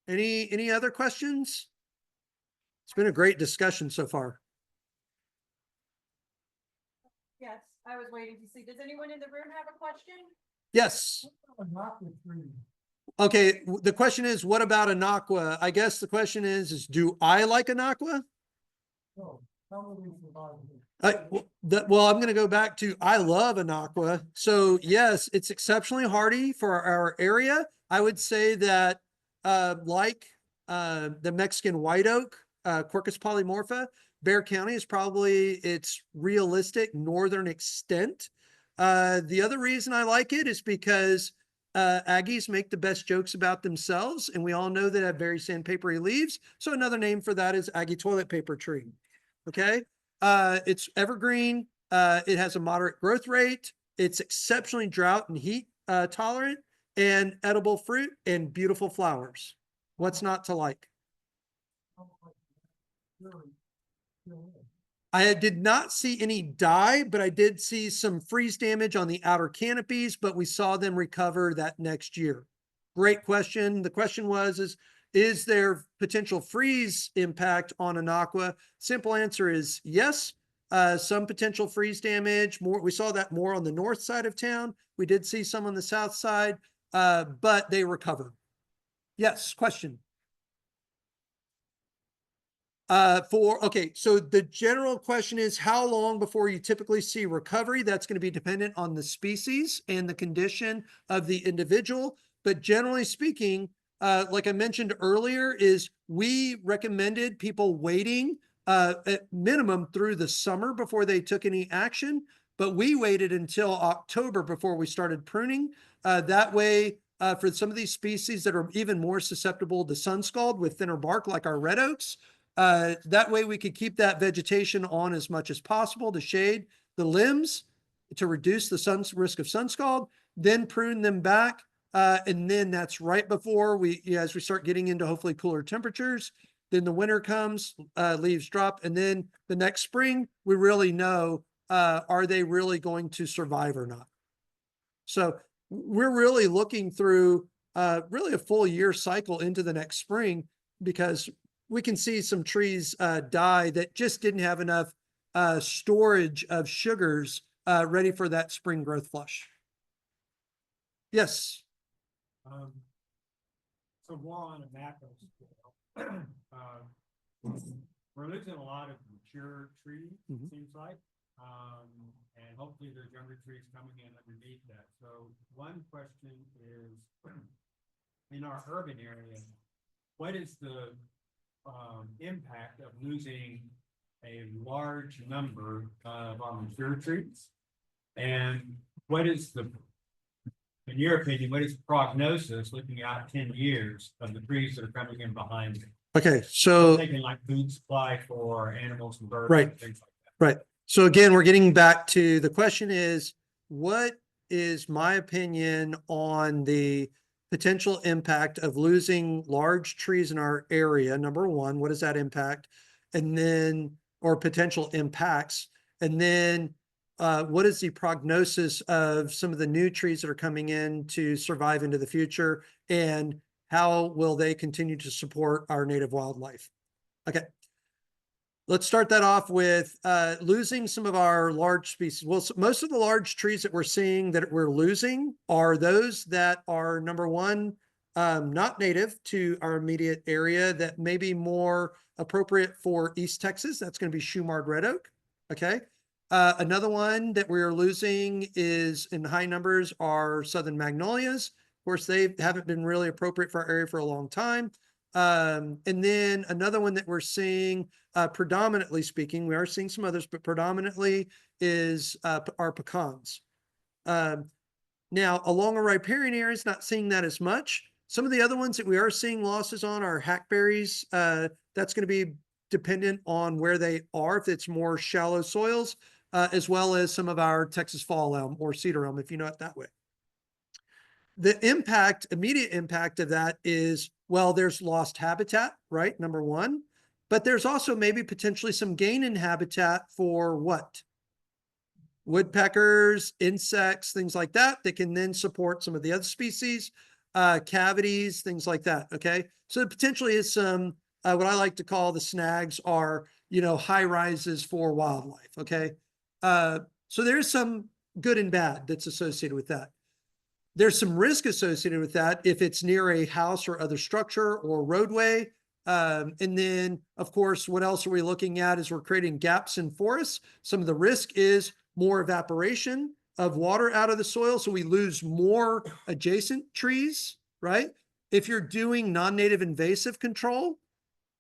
Any other questions? It's been a great discussion so far. Yes, I was waiting to see. Does anyone in the room have a question? Yes. Okay, the question is, what about Anaqua? I guess the question is do I like Anaqua? Well, I'm going to go back to, I love Anaqua. So yes, it's exceptionally hardy for our area. I would say that like the Mexican white oak, Quercus polymorpha, Bexar County is probably its realistic northern extent. The other reason I like it is because Aggies make the best jokes about themselves, and we all know that have very sandpapery leaves. So another name for that is Aggie toilet paper tree. Okay, it's evergreen. It has a moderate growth rate. It's exceptionally drought and heat tolerant, and edible fruit and beautiful flowers. What's not to like? I did not see any die, but I did see some freeze damage on the outer canopies, but we saw them recover that next year. Great question. The question was, is there potential freeze impact on Anaqua? Simple answer is yes. Some potential freeze damage. We saw that more on the north side of town. We did see some on the south side, but they recovered. Yes, question. Okay, so the general question is how long before you typically see recovery? That's going to be dependent on the species and the condition of the individual. But generally speaking, like I mentioned earlier, is we recommended people waiting at minimum through the summer before they took any action. But we waited until October before we started pruning. That way, for some of these species that are even more susceptible to sun scald with thinner bark, like our red oaks, that way we could keep that vegetation on as much as possible to shade the limbs to reduce the risk of sun scald, then prune them back. And then that's right before as we start getting into hopefully cooler temperatures, then the winter comes, leaves drop. And then the next spring, we really know, are they really going to survive or not? So we're really looking through really a full year cycle into the next spring, because we can see some trees die that just didn't have enough storage of sugars ready for that spring growth flush. Yes. So more on a macro scale, we're losing a lot of mature trees, it seems like, and hopefully there's younger trees coming in underneath that. So one question is, in our urban area, what is the impact of losing a large number of our mature trees? And what is in your opinion, what is the prognosis looking out 10 years of the trees that are coming in behind it? Okay, so thinking like food supply for animals and birds, right, and things like that. Right. So again, we're getting back to the question is, what is my opinion on the potential impact of losing large trees in our area? Number one, what is that impact? And then, or potential impacts? And then what is the prognosis of some of the new trees that are coming in to survive into the future? And how will they continue to support our native wildlife? Okay. Let's start that off with losing some of our large species. Well, most of the large trees that we're seeing that we're losing are those that are, number one, not native to our immediate area, that may be more appropriate for East Texas. That's going to be shoe-marred red oak. Okay. Another one that we're losing is in high numbers are southern magnolias. Of course, they haven't been really appropriate for our area for a long time. And then another one that we're seeing, predominantly speaking, we are seeing some others, but predominantly is our pecans. Now, along our riparian areas, not seeing that as much. Some of the other ones that we are seeing losses on are hackberries. That's going to be dependent on where they are, if it's more shallow soils, as well as some of our Texas fall elm or cedar elm, if you know it that way. The immediate impact of that is, well, there's lost habitat, right? Number one, but there's also maybe potentially some gain in habitat for what? Woodpeckers, insects, things like that, that can then support some of the other species, cavities, things like that. Okay. So there potentially is some, what I like to call the snags are, high rises for wildlife. Okay. So there's some good and bad that's associated with that. There's some risk associated with that if it's near a house or other structure or roadway. And then, of course, what else are we looking at as we're creating gaps in forests? Some of the risk is more evaporation of water out of the soil. So we lose more adjacent trees, right? If you're doing non-native invasive control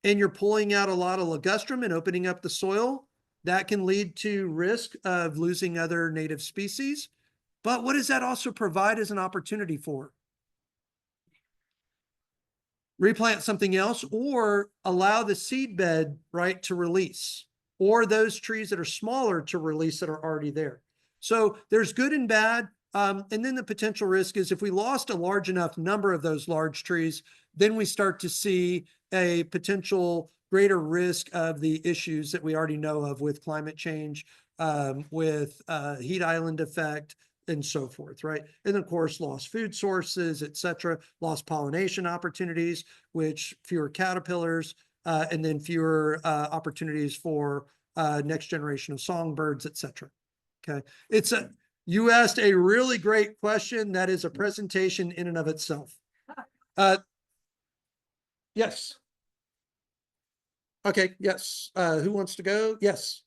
and you're pulling out a lot of ligustrum and opening up the soil, that can lead to risk of losing other native species. But what does that also provide as an opportunity for? Replant something else or allow the seed bed, right, to release. or those trees that are smaller to release that are already there. So there's good and bad. And then the potential risk is if we lost a large enough number of those large trees, then we start to see a potential greater risk of the issues that we already know of with climate change, with heat island effect, and so forth, right? And of course, lost food sources, et cetera, lost pollination opportunities, which fewer caterpillars, and then fewer opportunities for next generation of songbirds, et cetera. Okay, you asked a really great question. That is a presentation in and of itself. Yes. Okay, yes. Who wants to go? Yes.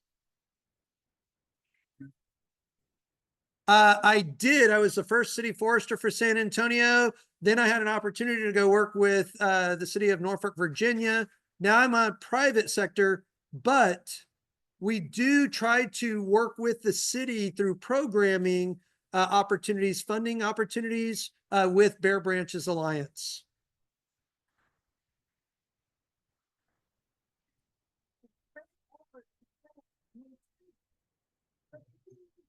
I did. I was the first city forester for San Antonio. Then I had an opportunity to go work with the city of Norfolk, Virginia. Now I'm on private sector, but we do try to work with the city through programming opportunities, funding opportunities with Bexar Branches Alliance.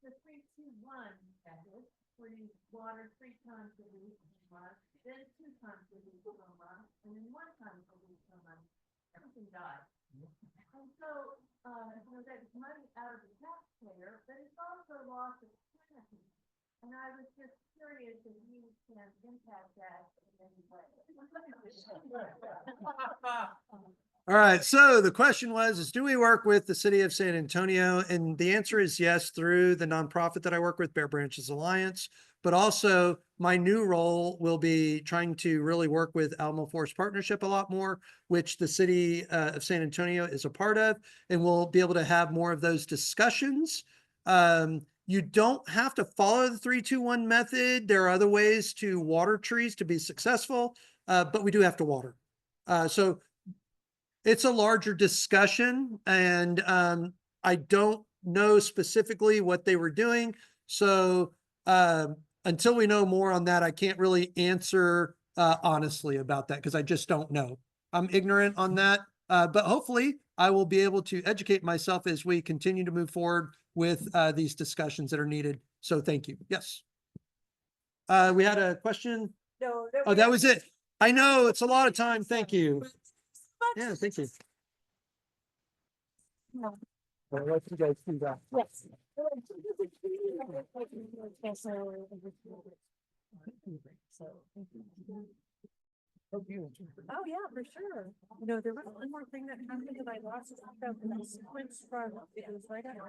The 3-2-1 method, where you water 3 times a week, then 2 times a week, and then 1 time a week, everything died. And so, that's money out of the taxpayer, but it's also loss of canopy. And I was just curious if you can impact that in any way. All right. So the question was, do we work with the city of San Antonio? And the answer is yes, through the nonprofit that I work with, Bexar Branches Alliance. But also my new role will be trying to really work with Alamo Forest Partnership a lot more, which the city of San Antonio is a part of, and we'll be able to have more of those discussions. You don't have to follow the 3-2-1 method. There are other ways to water trees to be successful, but we do have to water. So it's a larger discussion, and I don't know specifically what they were doing. So until we know more on that, I can't really answer honestly about that because I just don't know. I'm ignorant on that, but hopefully I will be able to educate myself as we continue to move forward with these discussions that are needed. So thank you. Yes. We had a question. No, Oh, that was it. I know it's a lot of time. Thank you. Yeah, thank you. No. I'll let you guys do that. Yes. Hope you enjoy it. Oh, yeah, for sure. You know, there was one more thing that happened that I lost track of, and I sequenced from, it was right after,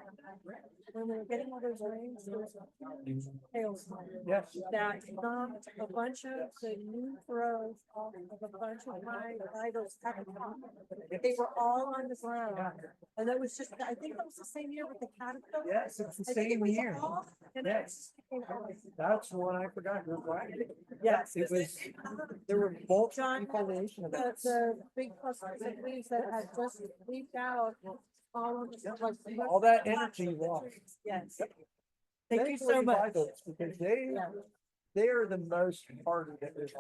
when we were getting all those rains, there was a huge hailstorm. Yes. That knocked a bunch of the new growth off of a bunch of my idols. They were all on the ground. And that was just, I think that was the same year with the caterpillar. Yes, it's the I think it same was year. all- and Yes. That's one I forgot. You're right. Yes. It was, there were bulk John, defoliation of it. the big clusters of leaves that had just leaked out all of the, like. All that energy lost. Yes. Thank you so Thankfully, much. Because they are the most hardened that we've